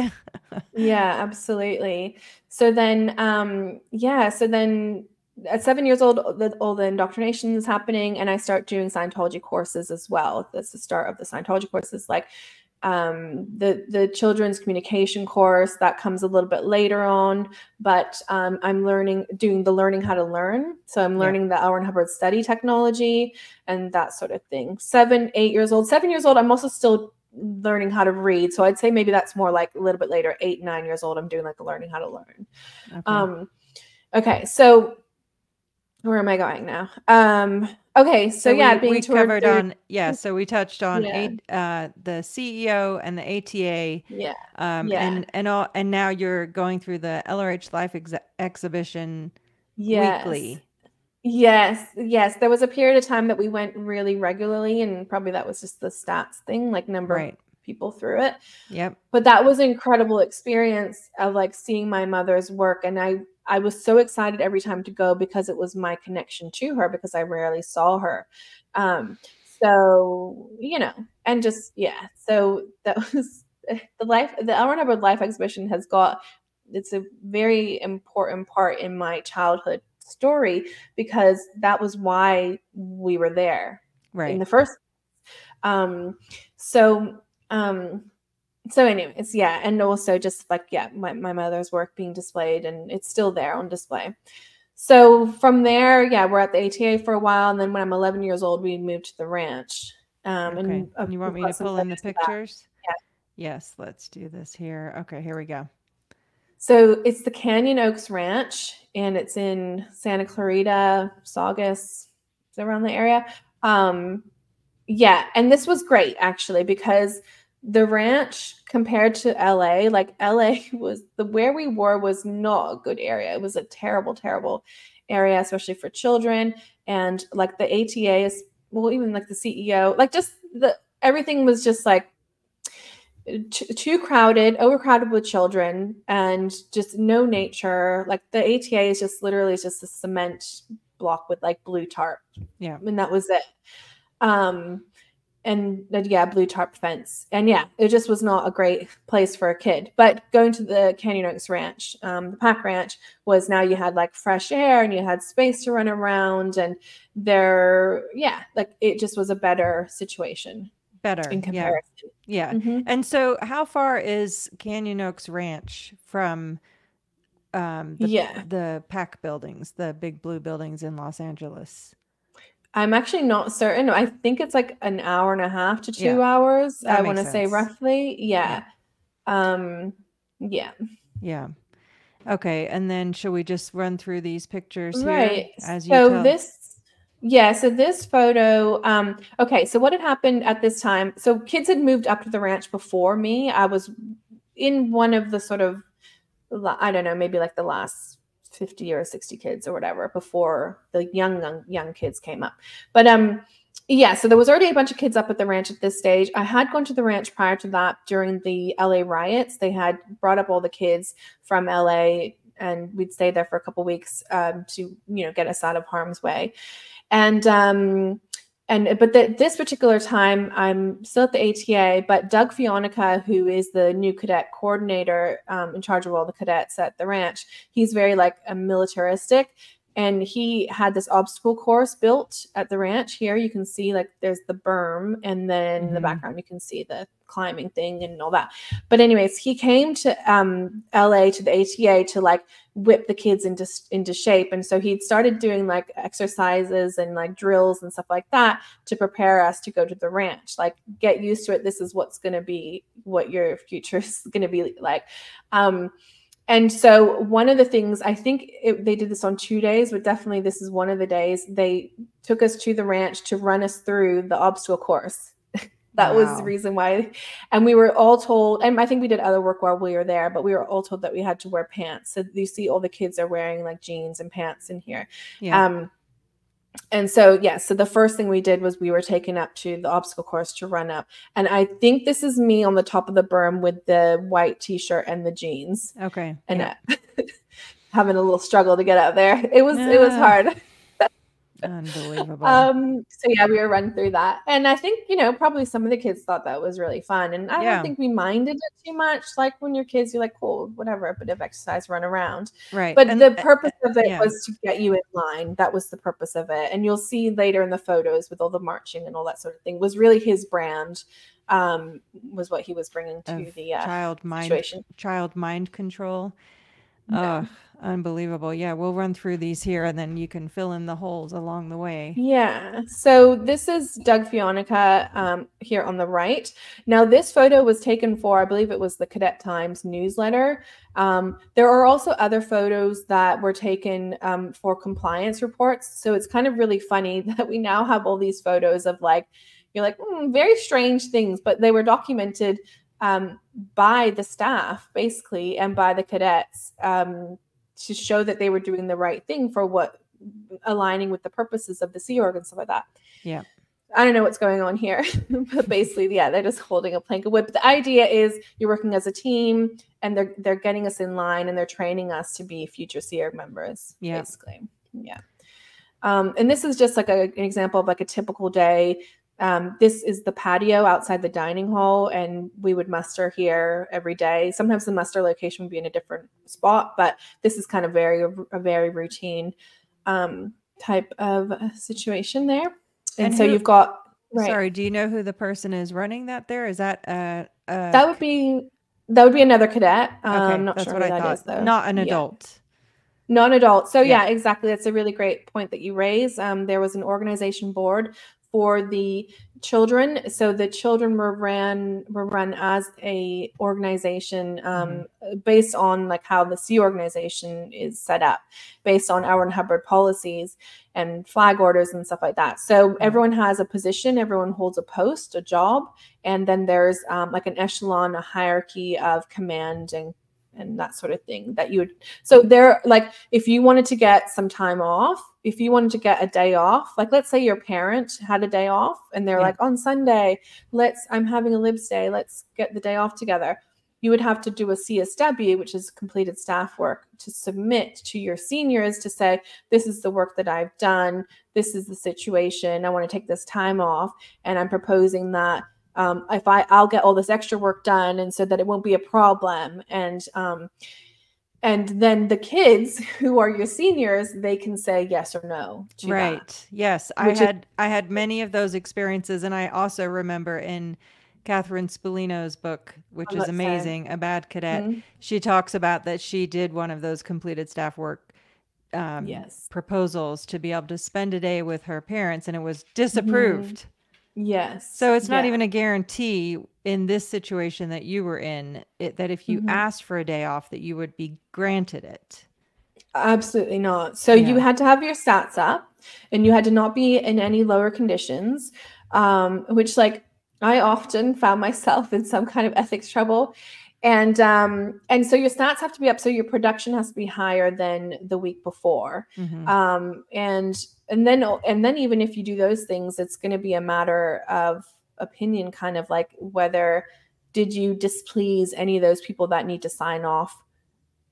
Yeah, absolutely. So then, so then at 7 years old, all the indoctrination is happening, and I start doing Scientology courses as well. That's the start of the Scientology courses, like the children's communication course that comes a little bit later on, but I'm doing the learning how to learn. So I'm learning the L. Ron Hubbard study technology and that sort of thing. 7 years old, I'm also still learning how to read. So I'd say maybe that's more like a little bit later, 8, 9 years old, I'm doing like the learning how to learn. Okay. So where am I going now? Okay, so we covered on so we touched on the CEO and the ATA, and now you're going through the LRH Life exhibition weekly. Yes, there was a period of time that we went really regularly, and probably that was just the stats thing, like number of people through it. Yep. But that was an incredible experience of like seeing my mother's work, and I was so excited every time to go because it was my connection to her, because I rarely saw her. So, and just, so that was the L. Ron Hubbard Life exhibition it's a very important part in my childhood story, because that was why we were there in the first. So anyways, yeah. And also just like, yeah, my mother's work being displayed, and it's still there on display. So from there, yeah, we're at the ATA for a while. And then when I'm 11 years old, we moved to the ranch. Okay. And You want we've me to got some pull in the photos of that. pictures? Yes, let's do this here. Okay, here we go. So it's the Canyon Oaks Ranch, and it's in Santa Clarita, Saugus, it's around the area. Yeah, and this was great actually, because the ranch compared to LA, like LA was where we were was not a good area. It was a terrible, terrible area, especially for children. And like the ATA is, well, even like the CEO, like just everything was just like too crowded, overcrowded with children, and just no nature. Like the ATA is just literally just a cement block with like blue tarp. Yeah. And that was it. And yeah, blue tarp fence. And yeah, it just was not a great place for a kid. But going to the Canyon Oaks Ranch, the Pack Ranch, was now you had like fresh air and you had space to run around, and yeah, like it just was a better situation. Better. In Yeah. comparison. Yeah. Mm-hmm. And so how far is Canyon Oaks Ranch from Yeah. the Pack buildings, the big blue buildings in Los Angeles? I'm actually not certain. I think it's like an hour and a half to 2 Yeah. hours. That I want makes to say sense. roughly. Yeah. Yeah. Yeah. Okay. And then shall we just run through these pictures here Right. as you So tell? this photo, okay, so what had happened at this time, so kids had moved up to the ranch before me. I was in one of the sort of, I don't know, maybe like the last 50 or 60 kids or whatever before the young kids came up. But yeah, so there was already a bunch of kids up at the ranch at this stage. I had gone to the ranch prior to that during the LA riots. They had brought up all the kids from LA, and we'd stay there for a couple weeks to get us out of harm's way. And this particular time, I'm still at the ATA, but Doug Fionica, who is the new cadet coordinator in charge of all the cadets at the ranch, he's very like a militaristic. And he had this obstacle course built at the ranch. Here you can see like there's the berm, and then in the background you can see the climbing thing and all that. But anyways, he came to LA to the ATA to like whip the kids into shape. And so he'd started doing like exercises and like drills and stuff like that to prepare us to go to the ranch. Like, get used to it. This is what's going to be what your future is going to be like. And so one of the things, I think they did this on 2 days, but definitely this is one of the days, they took us to the ranch to run us through the obstacle course. That was the reason why. And we were all told, and I think we did other work while we were there, but we were all told that we had to wear pants. So you see all the kids are wearing like jeans and pants in here. Yeah. And so, yeah, so the first thing we did was we were taken up to the obstacle course to run up. And I think this is me on the top of the berm with the white t-shirt and the jeans. Okay. And having a little struggle to get out there. It was hard. Unbelievable. So yeah, we were running through that. And I think, probably some of the kids thought that was really fun. And I don't think we minded it too much. Like when you're kids, you're like, cool, whatever, a bit of exercise, run around. Right. But the purpose of it was to get you in line. That was the purpose of it. And you'll see later in the photos with all the marching and all that sort of thing was really his brand, was what he was bringing to the situation. Child mind control. Yeah. Unbelievable. Yeah, we'll run through these here and then you can fill in the holes along the way. Yeah. So this is Doug Fionica here on the right. Now, this photo was taken for, I believe it was the Cadet Times newsletter. There are also other photos that were taken for compliance reports. So it's kind of really funny that we now have all these photos of like, you're like, very strange things, but they were documented by the staff, basically, and by the cadets to show that they were doing the right thing for what aligning with the purposes of the Sea Org and stuff like that. Yeah. I don't know what's going on here, but basically, yeah, they're just holding a plank of wood. But the idea is you're working as a team, and they're getting us in line, and they're training us to be future Sea Org members, basically. Yeah. And this is just like an example of like a typical day. This is the patio outside the dining hall, and we would muster here every day. Sometimes the muster location would be in a different spot, but this is kind of a very routine type of situation there. And so you've got, Sorry, do you know who the person is running that there? Is that That would be another cadet. I'm not that's sure what who I that thought. is though. Not an Yeah. adult. Non-adult. So Yeah. yeah, exactly. That's a really great point that you raise. There was an organization board for the children. So the children were run as a organization based on like how the Sea organization is set up, based on L. Ron Hubbard policies and flag orders and stuff like that. So everyone has a position, everyone holds a post, a job, and then there's like an echelon, a hierarchy of command and that sort of thing that you would. So they're like, if you wanted to get some time off, if you wanted to get a day off, like let's say your parent had a day off and they're like, on Sunday, I'm having a libs day, let's get the day off together. You would have to do a CSW, which is completed staff work, to submit to your seniors to say, this is the work that I've done, this is the situation, I want to take this time off, and I'm proposing that if I'll get all this extra work done, and so that it won't be a problem. And then the kids who are your seniors, they can say yes or no to that. Yes. I had many of those experiences. And I also remember in Catherine Spolino's book, which is amazing, A Bad Cadet, she talks about that she did one of those completed staff work proposals to be able to spend a day with her parents, and it was disapproved. Yes. So it's not even a guarantee in this situation that you were in, that if you asked for a day off, that you would be granted it. Absolutely not. So you had to have your stats up, and you had to not be in any lower conditions, which like I often found myself in some kind of ethics trouble. And so your stats have to be up. So your production has to be higher than the week before. And then even if you do those things, it's going to be a matter of opinion, kind of like whether did you displease any of those people that need to sign off.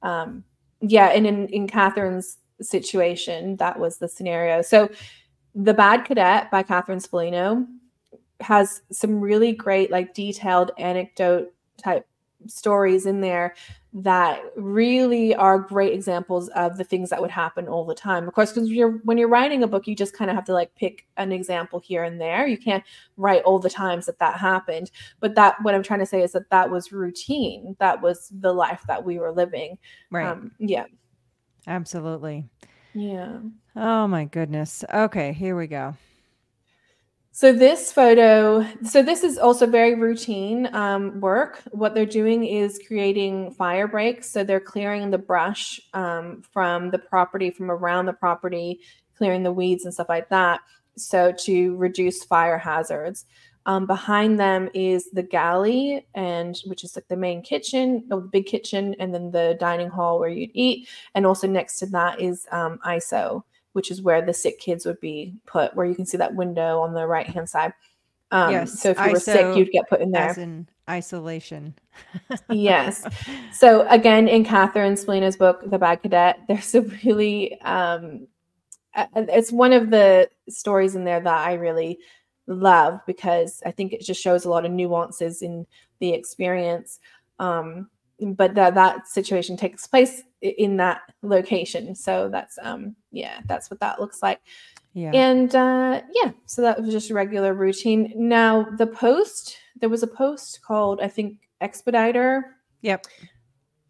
And in Catherine's situation, that was the scenario. So The Bad Cadet by Catherine Spolino has some really great, like, detailed anecdote type stories in there that really are great examples of the things that would happen all the time. Of course, because when you're writing a book, you just kind of have to like pick an example here and there. You can't write all the times that happened. But what I'm trying to say is that was routine. That was the life that we were living. Right. Yeah. Absolutely. Yeah. Oh my goodness. Okay, here we go. So this is also very routine work. What they're doing is creating fire breaks. So they're clearing the brush from the property, from around the property, clearing the weeds and stuff like that, so to reduce fire hazards. Behind them is the galley, which is like the main kitchen, the big kitchen, and then the dining hall where you'd eat. And also next to that is ISO, which is where the sick kids would be put, where you can see that window on the right-hand side. Yes. So if you were sick, you'd get put in there. As in isolation. Yes. So again, in Catherine Spolino's book, The Bad Cadet, there's a really, it's one of the stories in there that I really love, because I think it just shows a lot of nuances in the experience. But that situation takes place in that location. So that's that's what that looks like. Yeah. And so that was just a regular routine. Now there was a post called, I think, Expediter. Yep.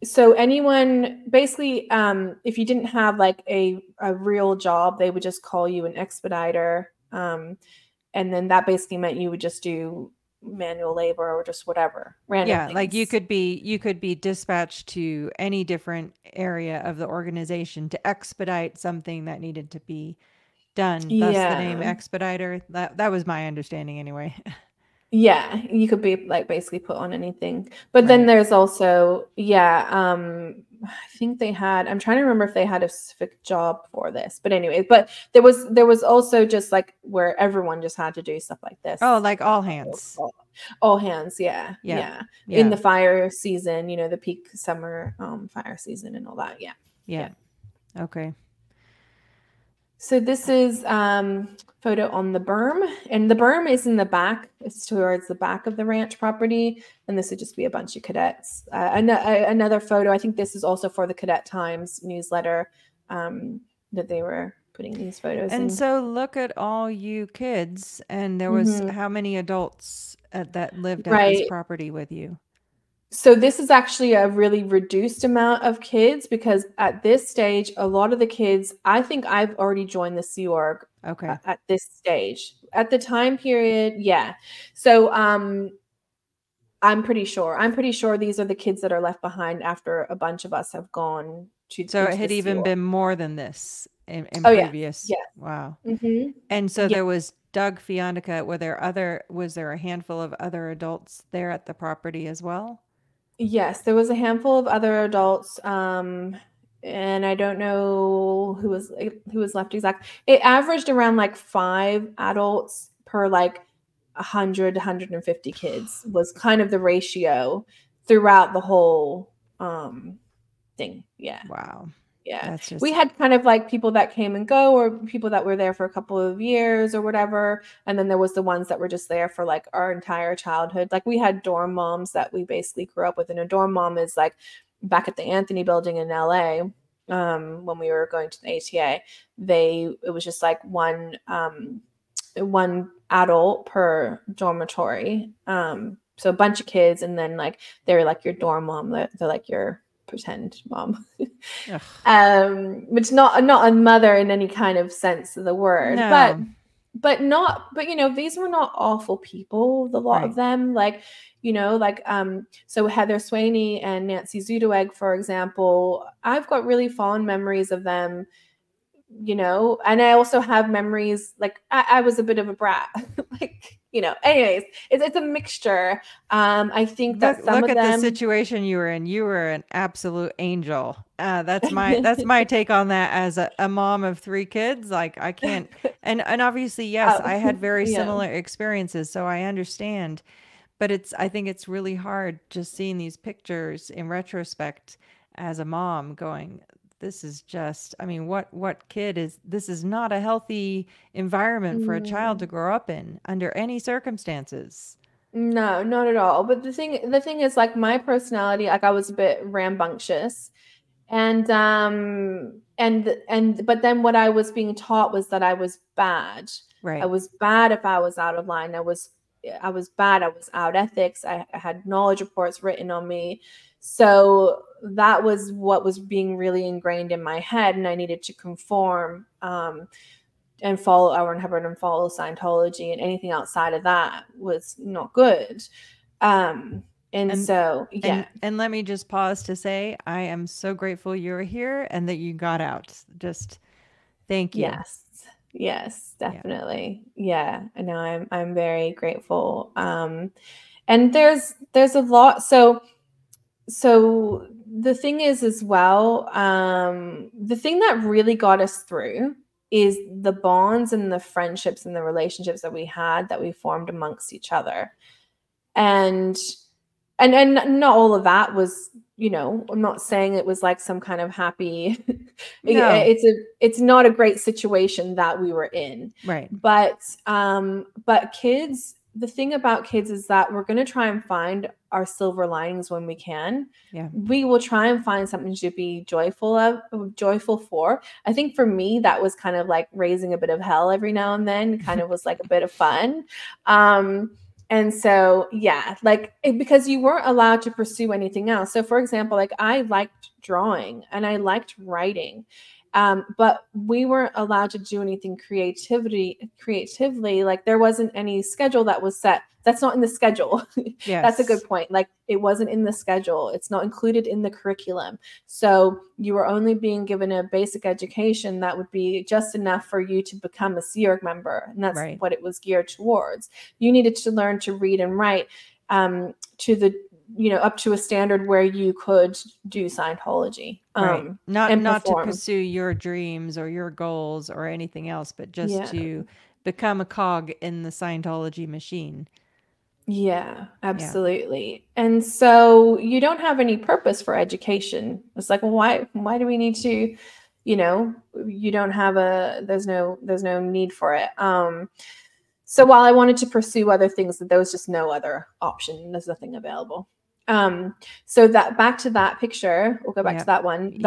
So anyone, basically, if you didn't have like a real job, they would just call you an expediter. And then that basically meant you would just do manual labor or just whatever random things. Like you could be dispatched to any different area of the organization to expedite something that needed to be done. Thus the name Expediter. That was my understanding anyway. Yeah, you could be like basically put on anything. But then there's also, I think I'm trying to remember if they had a specific job for this. But anyway, but there was also just like where everyone just had to do stuff like this. Oh, like all hands. All hands, yeah. In the fire season, the peak summer fire season and all that. Yeah. Okay. So this is photo on the berm, and the berm is in the back. It's towards the back of the ranch property, and this would just be a bunch of cadets. Another photo, I think this is also for the Cadet Times newsletter that they were putting these photos in. And so look at all you kids, and there was how many adults that lived at this Right. property with you? So this is actually a really reduced amount of kids, because at this stage, a lot of the kids, I think I've already joined the Sea Org Okay. at this stage. At the time period, yeah. So I'm pretty sure. I'm pretty sure these are the kids that are left behind after a bunch of us have gone So it into the had Sea even Org. been more than this in Oh yeah, previous. yeah. Wow. Mm-hmm. And so Yeah. there was Doug Fiondica. Was there a handful of other adults there at the property as well? Yes, there was a handful of other adults, and I don't know who was left exact. It averaged around like 5 adults per like 150 kids was kind of the ratio throughout the whole thing. Yeah. Wow. Yeah. That's We just had kind of like people that came and go, or people that were there for a couple of years or whatever. And then there was the ones that were just there for like our entire childhood. Like we had dorm moms that we basically grew up with. And a dorm mom is like back at the Anthony building in LA. When we were going to the ATA, it was just like one adult per dormitory. So a bunch of kids, and then like they're like your dorm mom. They're like your pretend mom. Which not a mother in any kind of sense of the word, no. but these were not awful people, the lot Right. of them, like so Heather Swaney and Nancy Zudeweg, for example, I've got really fond memories of them, and I also have memories like I was a bit of a brat. Like, anyways, it's a mixture. I think that some Look of at the them situation you were in. You were an absolute angel. That's my take on that as a mom of 3 kids. Like I can't, and obviously, yes, I had very yeah. similar experiences, so I understand. But I think it's really hard just seeing these pictures in retrospect as a mom going, this is just, I mean, this is not a healthy environment for a child to Mm. grow up in under any circumstances. No, not at all. But the thing is, like, my personality, like I was a bit rambunctious, and but then what I was being taught was that I was bad. I Right. was bad if I was out of line. I was bad. I was out ethics. I had knowledge reports written on me. So that was what was being really ingrained in my head, and I needed to conform. And follow our Hubbard and follow Scientology, and anything outside of that was not good. And And so, yeah. and let me just pause to say I am so grateful you're here and that you got out. Just thank you. Yes. Yes, Yeah. definitely. Yeah. I know I'm very grateful. And there's a lot. So the thing is as well, the thing that really got us through is the bonds and the friendships and the relationships that we formed amongst each other. And not all of that was, I'm not saying it was like some kind of happy No. it's not a great situation that we were in. Right. But kids, the thing about kids is that we're going to try and find our silver linings when we can. Yeah. We will try and find something to be joyful for. I think for me, that was kind of like raising a bit of hell every now and then, kind of was like a bit of fun. And so, yeah, like because you weren't allowed to pursue anything else. So, for example, like I liked drawing and I liked writing, but we weren't allowed to do anything creatively. Like there wasn't any schedule that was set. That's not in the schedule. That's a good Yes. point. Like it wasn't in the schedule. It's not included in the curriculum. So you were only being given a basic education that would be just enough for you to become a Sea Org member. And that's Right. what it was geared towards. You needed to learn to read and write to the up to a standard where you could do Scientology. Right. Not And not to perform. pursue your dreams or your goals or anything else, but just Yeah. to become a cog in the Scientology machine. Yeah, Yeah. absolutely. And so you don't have any purpose for education. It's like, well, why do we need to, you don't have there's no need for it. So while I wanted to pursue other things, there was just no other option. There's nothing available. So that back to that picture, we'll go back to Yep. that one. Yep.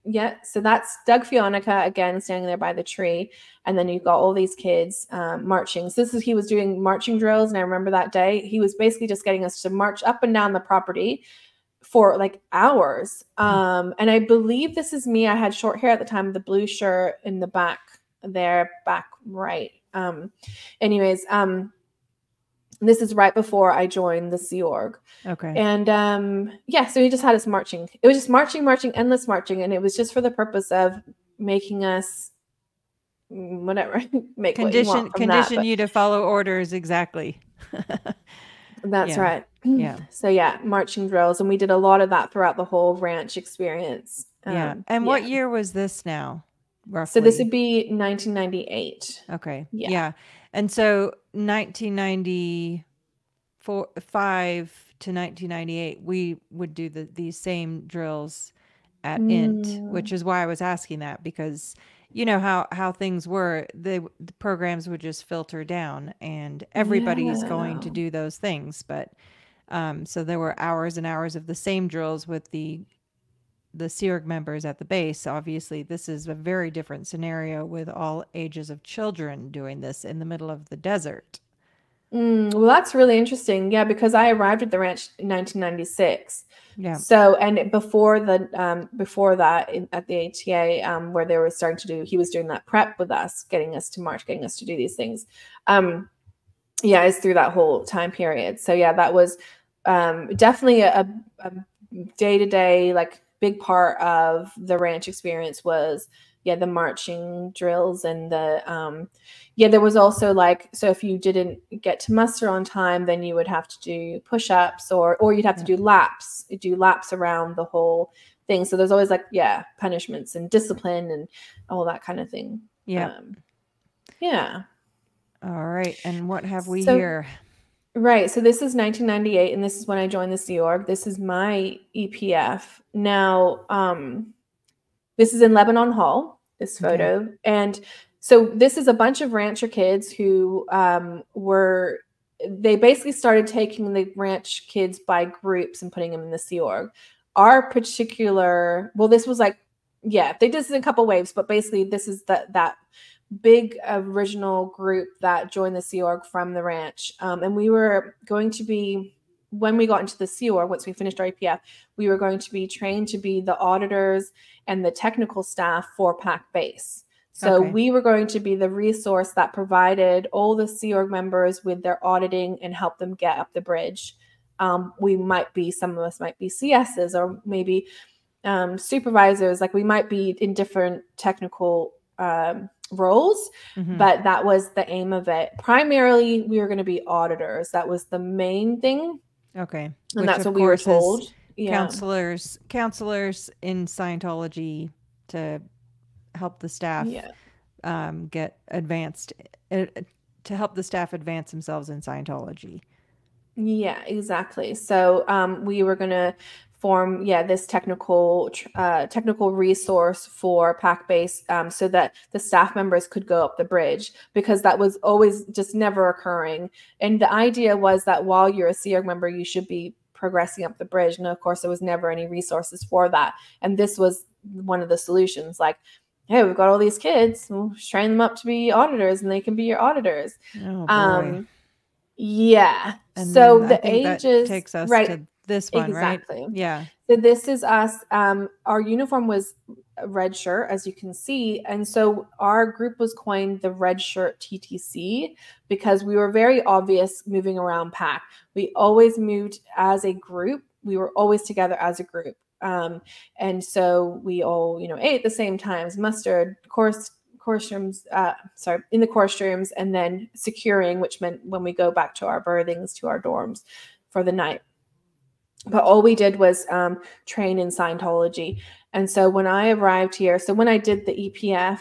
Yeah, so that's Doug Fionica again standing there by the tree, and then you've got all these kids marching. So he was doing marching drills, and I remember that day he was basically just getting us to march up and down the property for like hours. And I believe this is me. I had short hair at the time, the blue shirt in the back there, back right. Anyways, this is right before I joined the Sea Org. Okay. And yeah, so he just had us marching. It was just marching, endless marching, and it was just for the purpose of making us whatever, make what you want from condition that, you to follow orders exactly. That's right. Yeah. So yeah, marching drills, and we did a lot of that throughout the whole ranch experience. Yeah. And what year was this now? Roughly? So this would be 1998. Okay. Yeah. And so 1995 to 1998, we would do these same drills at INT, which is why I was asking that, because you know how things were, the programs would just filter down and everybody's going to do those things. But so there were hours and hours of the same drills with the Sea Org members at the base. Obviously, this is a very different scenario with all ages of children doing this in the middle of the desert. Well, that's really interesting. Yeah, because I arrived at the ranch in 1996. Yeah. So, and before that, at the ATA, where they were starting to do, he was doing that prep with us, getting us to march, getting us to do these things. Yeah, it's through that whole time period. So yeah, that was definitely a day-to-day, like big part of the ranch experience was, the marching drills and the, there was also like, so if you didn't get to muster on time, then you would have to do push-ups or you'd have to do laps around the whole thing. So there's always like, punishments and discipline and all that kind of thing. Yeah. All right. And what have we here? Right. So this is 1998, and this is when I joined the Sea Org. This is my EPF. Now, this is in Lebanon Hall, this photo. Okay. And so this is a bunch of rancher kids who they basically started taking the ranch kids by groups and putting them in the Sea Org. Our particular, this was like, they did this in a couple waves, but basically this is that big original group that joined the Sea Org from the ranch. And we were going to be, when we got into the Sea Org, once we finished our EPF, we were going to be trained to be the auditors and the technical staff for PAC base. So we were going to be the resource that provided all the Sea Org members with their auditing and help them get up the bridge. Some of us might be CSs or maybe supervisors, like we might be in different technical roles, but that was the aim of it. Primarily, we were going to be auditors. That was the main thing. Okay. And that's what we were told. Counselors in Scientology to help the staff get advanced, to help the staff advance themselves in Scientology. Yeah, exactly. So we were going to form this technical resource for PAC base, so that the staff members could go up the bridge, because that was always just never occurring. And the idea was that while you're a Sea Org member, you should be progressing up the bridge. And of course, there was never any resources for that. And this was one of the solutions, like, hey, we've got all these kids, we'll train them up to be auditors and they can be your auditors. Oh, boy. And so the ages takes us to this one, exactly. Right? Yeah. So this is us. Our uniform was a red shirt, as you can see. And so our group was coined the Red Shirt TTC because we were very obvious moving around PAC. We always moved as a group. We were always together as a group. And so we all, ate at the same times, mustered, in the course rooms, and then securing, which meant when we go back to our berthings, to our dorms for the night. But all we did was train in Scientology. And so when I arrived here, when I did the EPF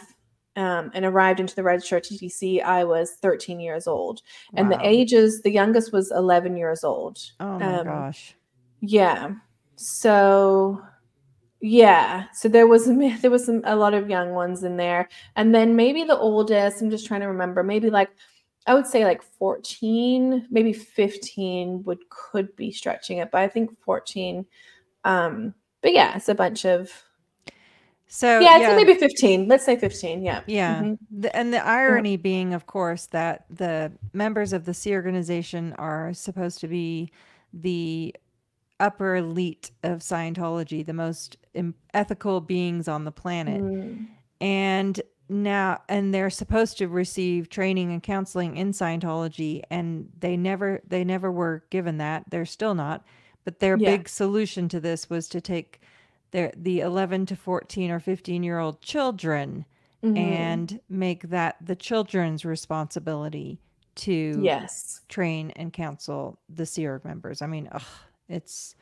and arrived into the Red Shirt TTC, I was 13 years old. Wow. And the youngest was 11 years old. Oh my gosh. Yeah. So there was a lot of young ones in there. And then maybe the oldest, I'm just trying to remember, maybe I would say 14, maybe 15 could be stretching it, but I think 14. But yeah, it's a bunch of. So Yeah, it's maybe 15. Let's say 15. Yeah. yeah. Mm-hmm. And the irony being, of course, that the members of the Sea organization are supposed to be the upper elite of Scientology, the most ethical beings on the planet. Mm. And they're supposed to receive training and counseling in Scientology, and they never were given that. They're still not. But their Yeah. big solution to this was to take the 11 to 14 or 15-year-old children and make that the children's responsibility to Yes. train and counsel the Sea Org members. I mean, it's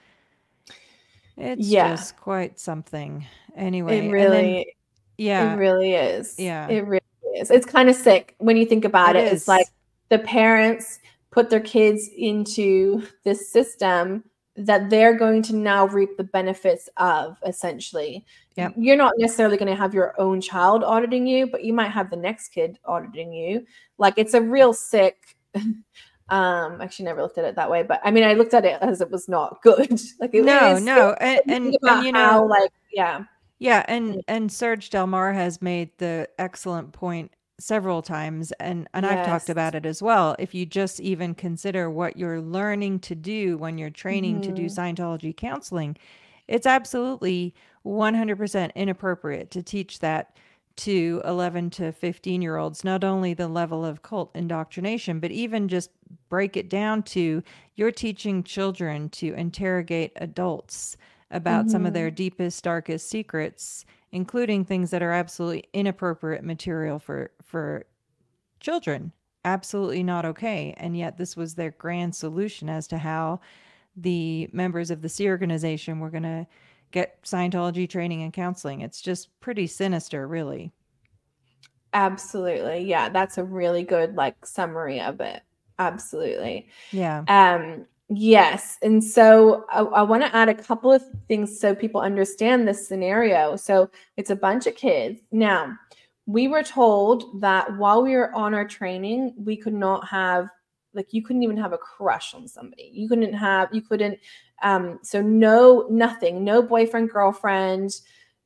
Yeah. just quite something. It Anyway, and then really, it yeah, really is. yeah, It really is. It's kind of sick when you think about it it. It's like is. the parents put their kids into this system that they're going to now reap the benefits of, essentially. Yep. You're not necessarily going to have your own child auditing you, but you might have the next kid auditing you. Like, it's a real sick. Actually never looked at it that way, but I mean, I looked at it as it was not good. Like, it No, is no, sick. and About how, like, yeah. Yeah, and Serge Delmar has made the excellent point several times, and I've talked Yes. about it as well. If you just even consider what you're learning to do when you're training to do Scientology counseling, it's absolutely 100% inappropriate to teach that to 11 to 15-year-olds, not only the level of cult indoctrination, but even just break it down to you're teaching children to interrogate adults about some of their deepest, darkest secrets, including things that are absolutely inappropriate material for children. Absolutely not okay. And yet this was their grand solution as to how the members of the Sea organization were going to get Scientology training and counseling. It's just pretty sinister, really. Absolutely. Yeah, that's a really good, like, summary of it. Absolutely. Yeah. Yes. And so I want to add a couple of things so people understand this scenario. So it's a bunch of kids. Now, we were told that while we were on our training, we could not have, like, you couldn't even have a crush on somebody. So nothing, no boyfriend, girlfriend,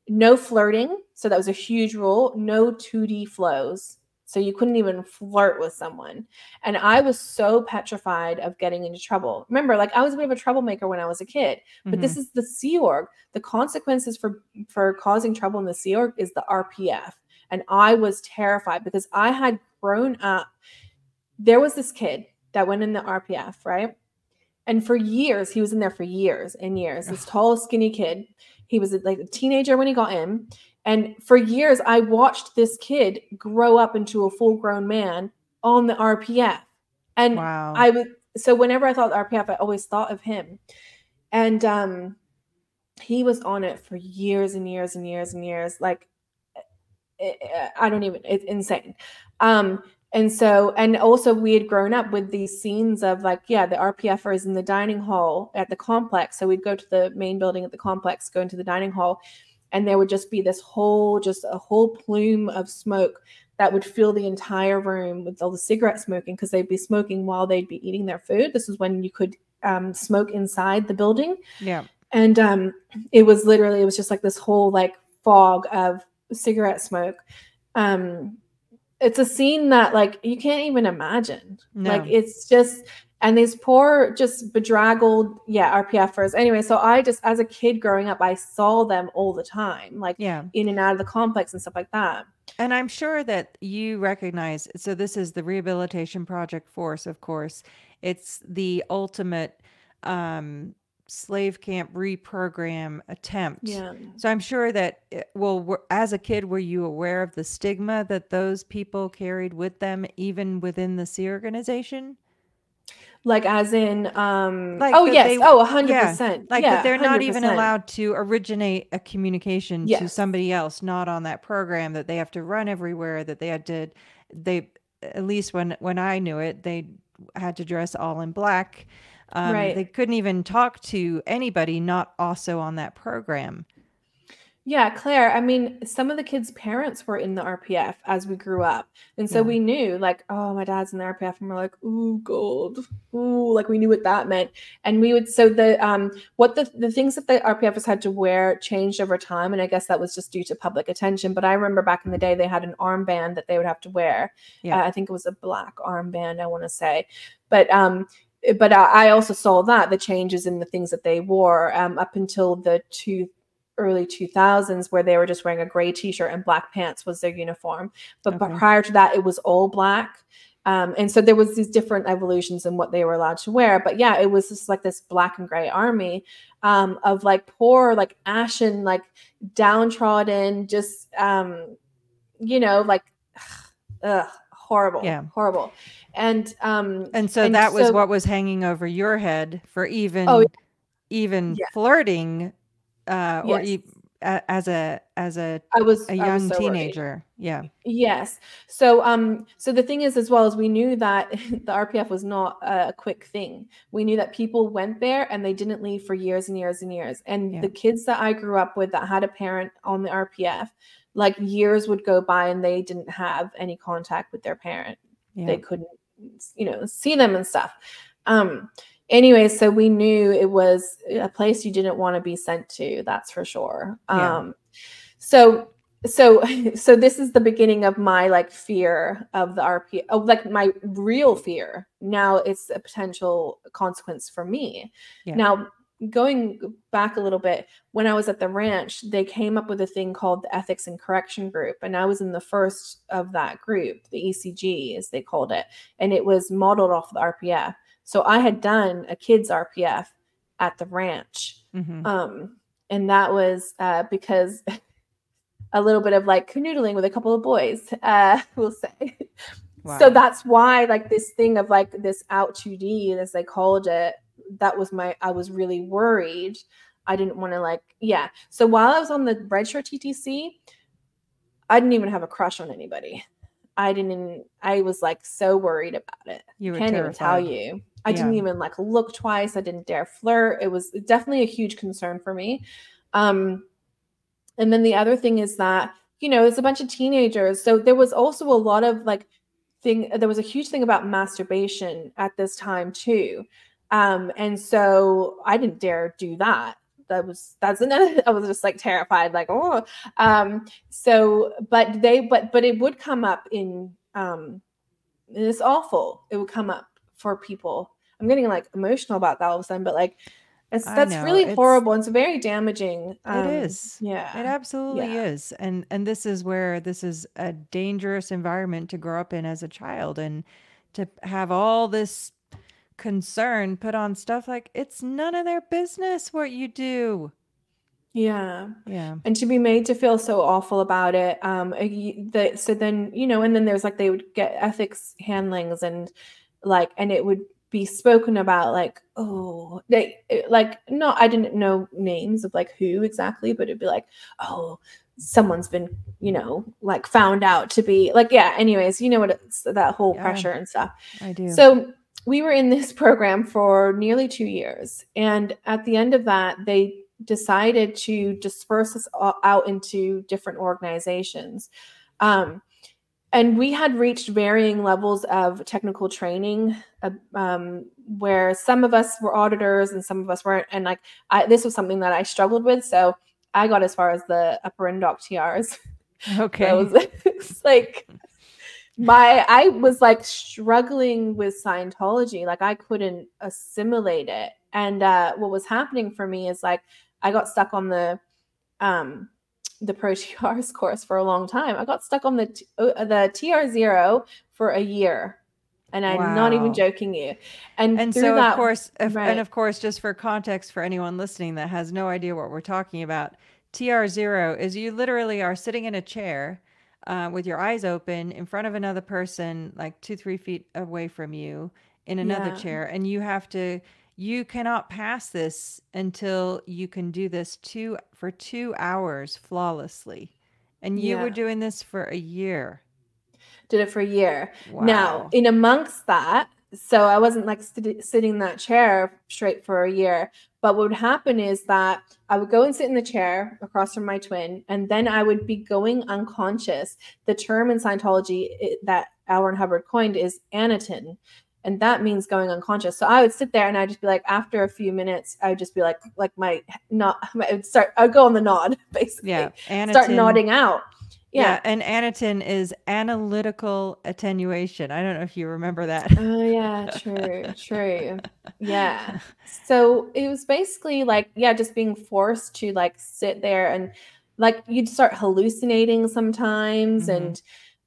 no flirting. So that was a huge rule. No 2D flows. So you couldn't even flirt with someone. And I was so petrified of getting into trouble. Remember, like, I was a bit of a troublemaker when I was a kid, but this is the Sea Org. The consequences for causing trouble in the Sea Org is the RPF. And I was terrified because I had grown up. There was this kid that went in the RPF, right? And for years, he was in there for years and years. This tall, skinny kid. He was like a teenager when he got in. And for years, I watched this kid grow up into a full-grown man on the RPF. And wow. So whenever I thought the RPF, I always thought of him. And he was on it for years and years and years and years. Like, it's insane. And also we had grown up with these scenes of, like, yeah, the RPFers in the dining hall at the complex. So we'd go to the main building at the complex, go into the dining hall, and there would just be a whole plume of smoke that would fill the entire room with all the cigarette smoking, because they'd be smoking while they'd be eating their food. This is when you could smoke inside the building. Yeah. And it was just like this whole, like, fog of cigarette smoke. It's a scene that, like, you can't even imagine. No. Like, it's just, and these poor, just bedraggled, RPFers. Anyway, so I just, as a kid growing up, I saw them all the time, like, in and out of the complex and stuff like that. And I'm sure that you recognize, so this is the Rehabilitation Project Force, of course. It's the ultimate slave camp reprogram attempt. Yeah. So I'm sure that, as a kid, were you aware of the stigma that those people carried with them, even within the Sea organization? Like, as in, Like, 100%. Like, that they're not even 100%. allowed to originate a communication to somebody else not on that program, that they have to run everywhere, that at least when I knew it, they had to dress all in black. Right. They couldn't even talk to anybody not also on that program. Yeah, Claire, I mean, some of the kids' parents were in the RPF as we grew up. And so Yeah. we knew, like, oh, my dad's in the RPF. And we're like, ooh, gold. Ooh, like we knew what that meant. And we would, so the things that the RPFers had to wear changed over time. And I guess that was just due to public attention. But I remember back in the day, they had an armband that they would have to wear. Yeah. I think it was a black armband, I want to say. But I also saw that the changes in the things that they wore up until the early 2000s, where they were just wearing a gray t-shirt and black pants was their uniform. But prior to that, it was all black. And so there was these different evolutions in what they were allowed to wear. But yeah, it was just like this black and gray army of like poor, like ashen, like downtrodden, just, like, horrible, horrible. And so that was what was hanging over your head for even flirting or as a young teenager. Yeah. Yes. So the thing is, as well, as we knew that the RPF was not a quick thing. We knew that people went there and they didn't leave for years and years and years. And the kids that I grew up with that had a parent on the RPF, like years would go by and they didn't have any contact with their parent. They couldn't, see them and stuff. Anyway, so we knew it was a place you didn't want to be sent to. That's for sure. So this is the beginning of my like fear of the RPF, like my real fear. Now it's a potential consequence for me. Now, going back a little bit, when I was at the ranch, they came up with a thing called the Ethics and Correction Group. And I was in the first of that group, the ECG, as they called it. And it was modeled off the RPF. So I had done a kids RPF at the ranch. And that was because a little bit of like canoodling with a couple of boys, we'll say. Wow. So that's why like this thing of like this out 2D, as they called it, I was really worried. I didn't want to So while I was on the redshirt TTC, I didn't even have a crush on anybody. I was like so worried about it. You were Can't terrified. even tell you. I didn't even like look twice. I didn't dare flirt. It was definitely a huge concern for me. And then the other thing is that, it's a bunch of teenagers. So there was also a lot of there was a huge thing about masturbation at this time too. And so I didn't dare do that. That's another, I was just like terrified, like, oh, but it would come up in, it's awful. It would come up for people. I'm getting like emotional about that all of a sudden, but like, that's really horrible. It's very damaging. It is. Yeah. It absolutely is. And this is where this is a dangerous environment to grow up in as a child, and to have all this concern put on stuff like it's none of their business what you do. Yeah. And to be made to feel so awful about it. So then, and then there's like, they would get ethics handlings and it would be spoken about like, oh, I didn't know names of like who exactly, but it'd be like, oh, someone's been, like found out to be like, anyways, what it's that whole pressure and stuff. I do. So we were in this program for nearly 2 years. And at the end of that, they decided to disperse us out into different organizations. And we had reached varying levels of technical training, where some of us were auditors and some of us weren't. And this was something that I struggled with. So I got as far as the upper indoc TRs. Okay. So it's like I was like struggling with Scientology. Like I couldn't assimilate it. And what was happening for me is like, I got stuck on the Pro TRs course for a long time. I got stuck on the TR0 for a year. And I'm not even joking you. And so that, of course, just for context for anyone listening that has no idea what we're talking about, TR0 is you literally are sitting in a chair with your eyes open in front of another person, like 2-3 feet away from you in another chair. And you cannot pass this until you can do this for 2 hours flawlessly. And you were doing this for a year. Did it for a year. Wow. Now, in amongst that, So I wasn't like sitting in that chair straight for a year. But what would happen is that I would go and sit in the chair across from my twin, and then I would be going unconscious. The term in Scientology that L. Ron Hubbard coined is anatin, and that means going unconscious. So I would sit there and I'd just be like, after a few minutes, I would just be like I'd go on the nod, basically. Yeah. Start nodding out. Yeah. And anatin is analytical attenuation. I don't know if you remember that. Oh, yeah, true. Yeah. So it was basically like, just being forced to like sit there, and like you'd start hallucinating sometimes, and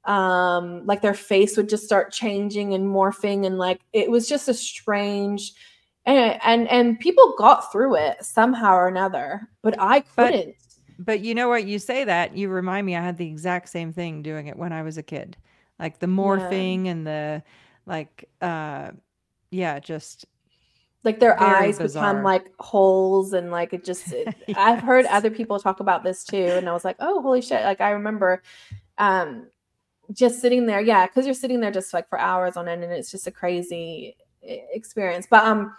like their face would just start changing and morphing, and like it was just a strange, and people got through it somehow or another, but I couldn't. But you know what? You say that, you remind me, I had the exact same thing doing it when I was a kid. Like the morphing and the like, just like their eyes bizarre. become like holes, and like it just, yes. I've heard other people talk about this too. And I was like, oh, holy shit. Like I remember just sitting there. Yeah. Cause you're sitting there just like for hours on end, and it's just a crazy experience. But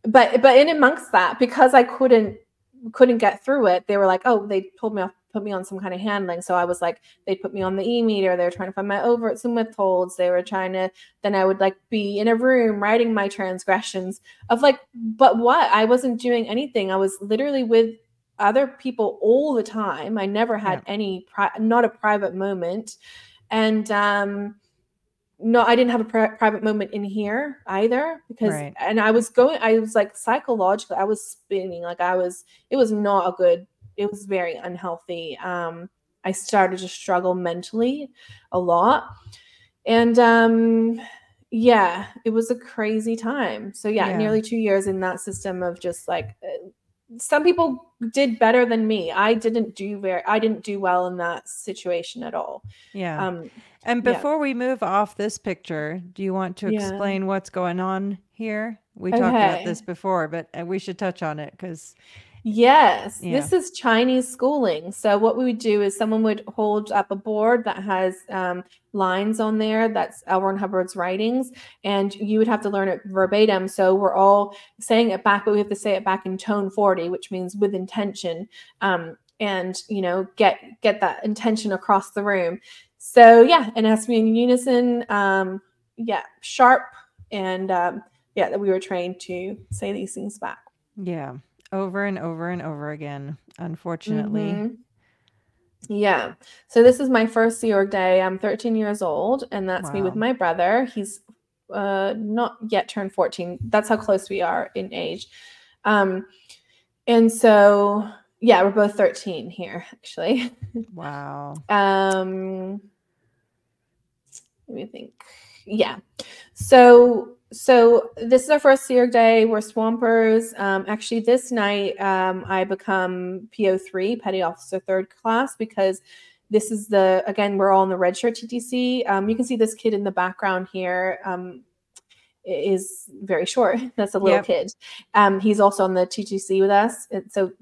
in amongst that, because I couldn't get through it, they were like, oh, they told me put me on some kind of handling. So I was like, they put me on the e-meter. They were trying to find my overts and withholds. They were trying to, then I would like be in a room writing my transgressions of like, but what? I wasn't doing anything. I was literally with other people all the time. I never had any, not a private moment. And, no, I didn't have a private moment in here either, because, and I was like psychologically, I was spinning, like it was not a good, it was very unhealthy. I started to struggle mentally a lot. And, it was a crazy time. So nearly 2 years in that system of just like, some people did better than me. I didn't do well in that situation at all. Yeah. And before we move off this picture, do you want to explain what's going on here? We talked about this before, but we should touch on it because... Yes, this is Chinese schooling. So what we would do is someone would hold up a board that has lines on there. That's L. Ron Hubbard's writings. And you would have to learn it verbatim. So we're all saying it back, but we have to say it back in tone 40, which means with intention. And, get that intention across the room. So, and it has to be in unison, sharp. And, that we were trained to say these things back. Yeah. Over and over and over again, unfortunately. Yeah. So this is my first Sea Org day. I'm 13 years old, and that's me with my brother. He's not yet turned 14. That's how close we are in age. And so, we're both 13 here, actually. Wow. Let me think. Yeah. So this is our first Sea Org day. We're swampers. Actually, this night I become PO3, Petty Officer 3rd Class, because this is again, we're all in the red shirt TTC. You can see this kid in the background here is very short. That's a little kid. He's also on the TTC with us. And so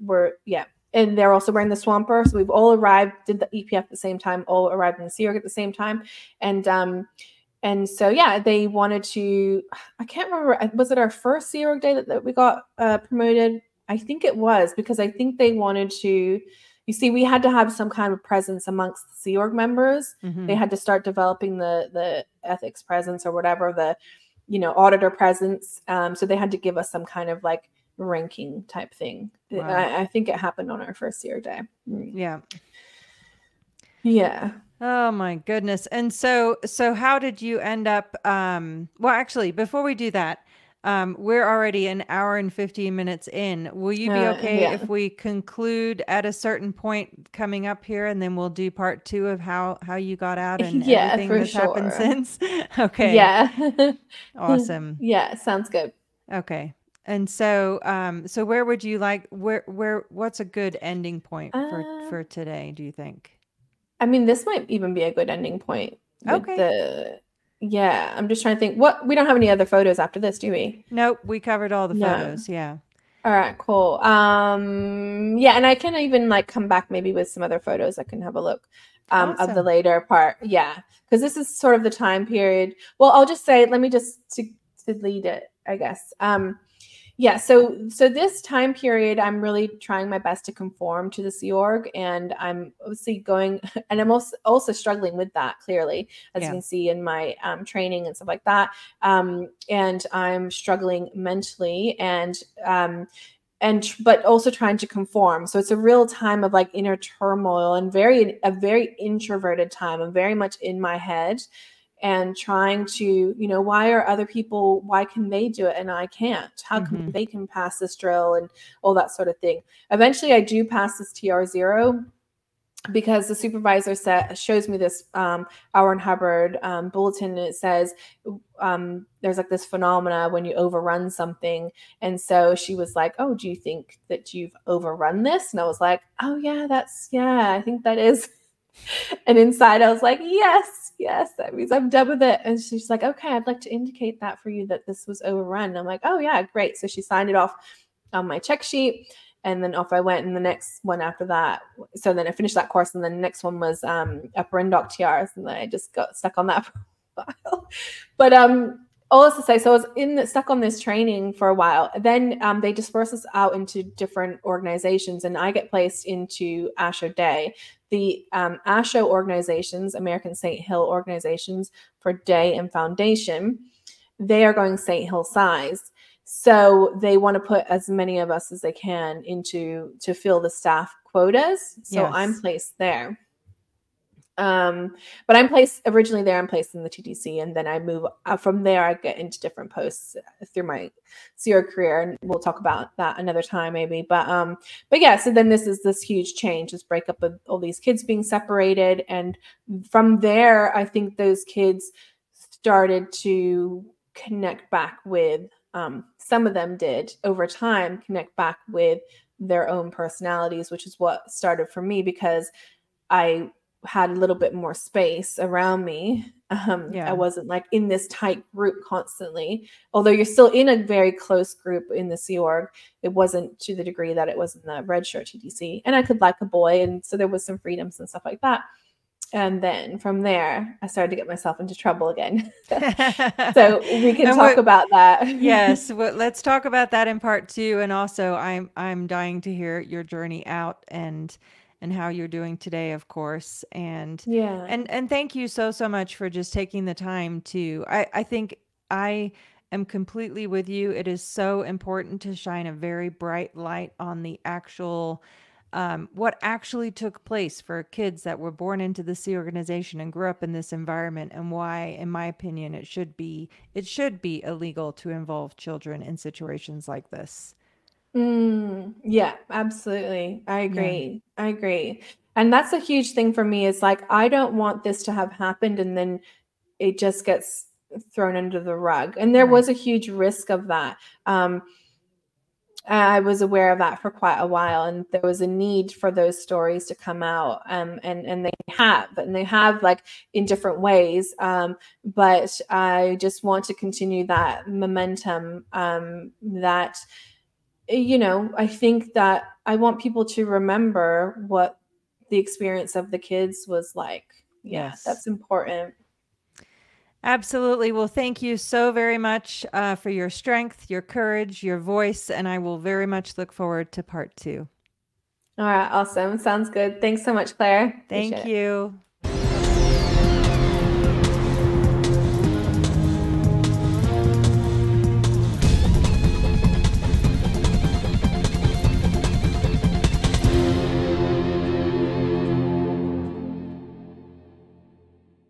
and they're also wearing the swamper. So we've all arrived, did the EPF at the same time, all arrived in the Sea Org at the same time. And so, they wanted to, I can't remember, was it our first Sea Org day that we got promoted? I think it was, because I think they wanted to, you see, we had to have some kind of presence amongst the Sea Org members. They had to start developing the ethics presence or whatever, the, auditor presence. So they had to give us some kind of like ranking type thing. Wow. I think it happened on our first Sea Org day. Yeah. Yeah. Oh my goodness. And so how did you end up, well, actually, before we do that, we're already an hour and 15 minutes in. Will you be okay if we conclude at a certain point coming up here, and then we'll do part 2 of how you got out and everything that's happened since? Okay. Yeah. Awesome. Yeah. Sounds good. Okay. And so, where would you like, what's a good ending point for today, do you think? I mean, this might even be a good ending point. Okay. I'm just trying to think. We don't have any other photos after this, do we? Nope. We covered all the photos. Yeah. All right, cool. Yeah, and I can even like come back maybe with some other photos. I can have a look of the Awesome. later part. Yeah, because this is sort of the time period. Well, I'll just say, let me just to lead it, I guess. Yeah, so this time period, I'm really trying my best to conform to the Sea Org, and I'm obviously going, and I'm also struggling with that clearly, as you Yeah. can see in my training and stuff like that. And I'm struggling mentally, and but also trying to conform. So it's a real time of like inner turmoil and a very introverted time. I'm very much in my head and trying to, why are other people, why can they do it and I can't? How come they can pass this drill and all that sort of thing? Eventually I do pass this TR0 because the supervisor shows me this Our Hubbard bulletin, and it says there's like this phenomena when you overrun something. And so she was like, oh, do you think that you've overrun this? And I was like, oh yeah, I think that is. And inside I was like, yes, that means I'm done with it. And she's like, okay, I'd like to indicate that for you that this was overrun. And I'm like, oh yeah, great. So she signed it off on my check sheet, and then off I went. And the next one after that, so then I finished that course, and then the next one was upper induct TRs, and then I just got stuck on that for a while. But all this to say, so I was stuck on this training for a while. Then they disperse us out into different organizations, and I get placed into ASHO Day. The ASHO organizations, American St. Hill organizations for Day and Foundation, they are going St. Hill size. So they want to put as many of us as they can to fill the staff quotas. So Yes. I'm placed there. But I'm placed originally there. I'm placed in the TTC, and then I move from there. I get into different posts through my Sea Org career, and we'll talk about that another time maybe. But yeah. So then this is this huge change, this breakup of all these kids being separated, and from there, I think those kids started to connect back with. Some of them did over time connect back with their own personalities, which is what started for me because I had a little bit more space around me. I wasn't like in this tight group constantly. Although you're still in a very close group in the Sea Org, it wasn't to the degree that it was in the Red Shirt TTC. And I could like a boy, and so there was some freedoms and stuff like that. And then from there, I started to get myself into trouble again. So we can talk about that. Yes, well, let's talk about that in part 2. And also, I'm dying to hear your journey out and how you're doing today, of course. And yeah, and thank you so much for just taking the time to. I think I am completely with you. It is so important to shine a very bright light on the actual. What actually took place for kids that were born into the Sea organization and grew up in this environment, and why, in my opinion, it should be illegal to involve children in situations like this. Yeah, absolutely. I agree. And that's a huge thing for me is like, I don't want this to have happened and then it just gets thrown under the rug. And there was a huge risk of that. I was aware of that for quite a while, and there was a need for those stories to come out, and they have like in different ways. But I just want to continue that momentum. That I think that I want people to remember what the experience of the kids was like. Yeah, Yes. that's important. Absolutely. Well, thank you so very much for your strength, your courage, your voice, and I will very much look forward to part 2. All right, awesome. Sounds good. Thanks so much, Claire. Thank you.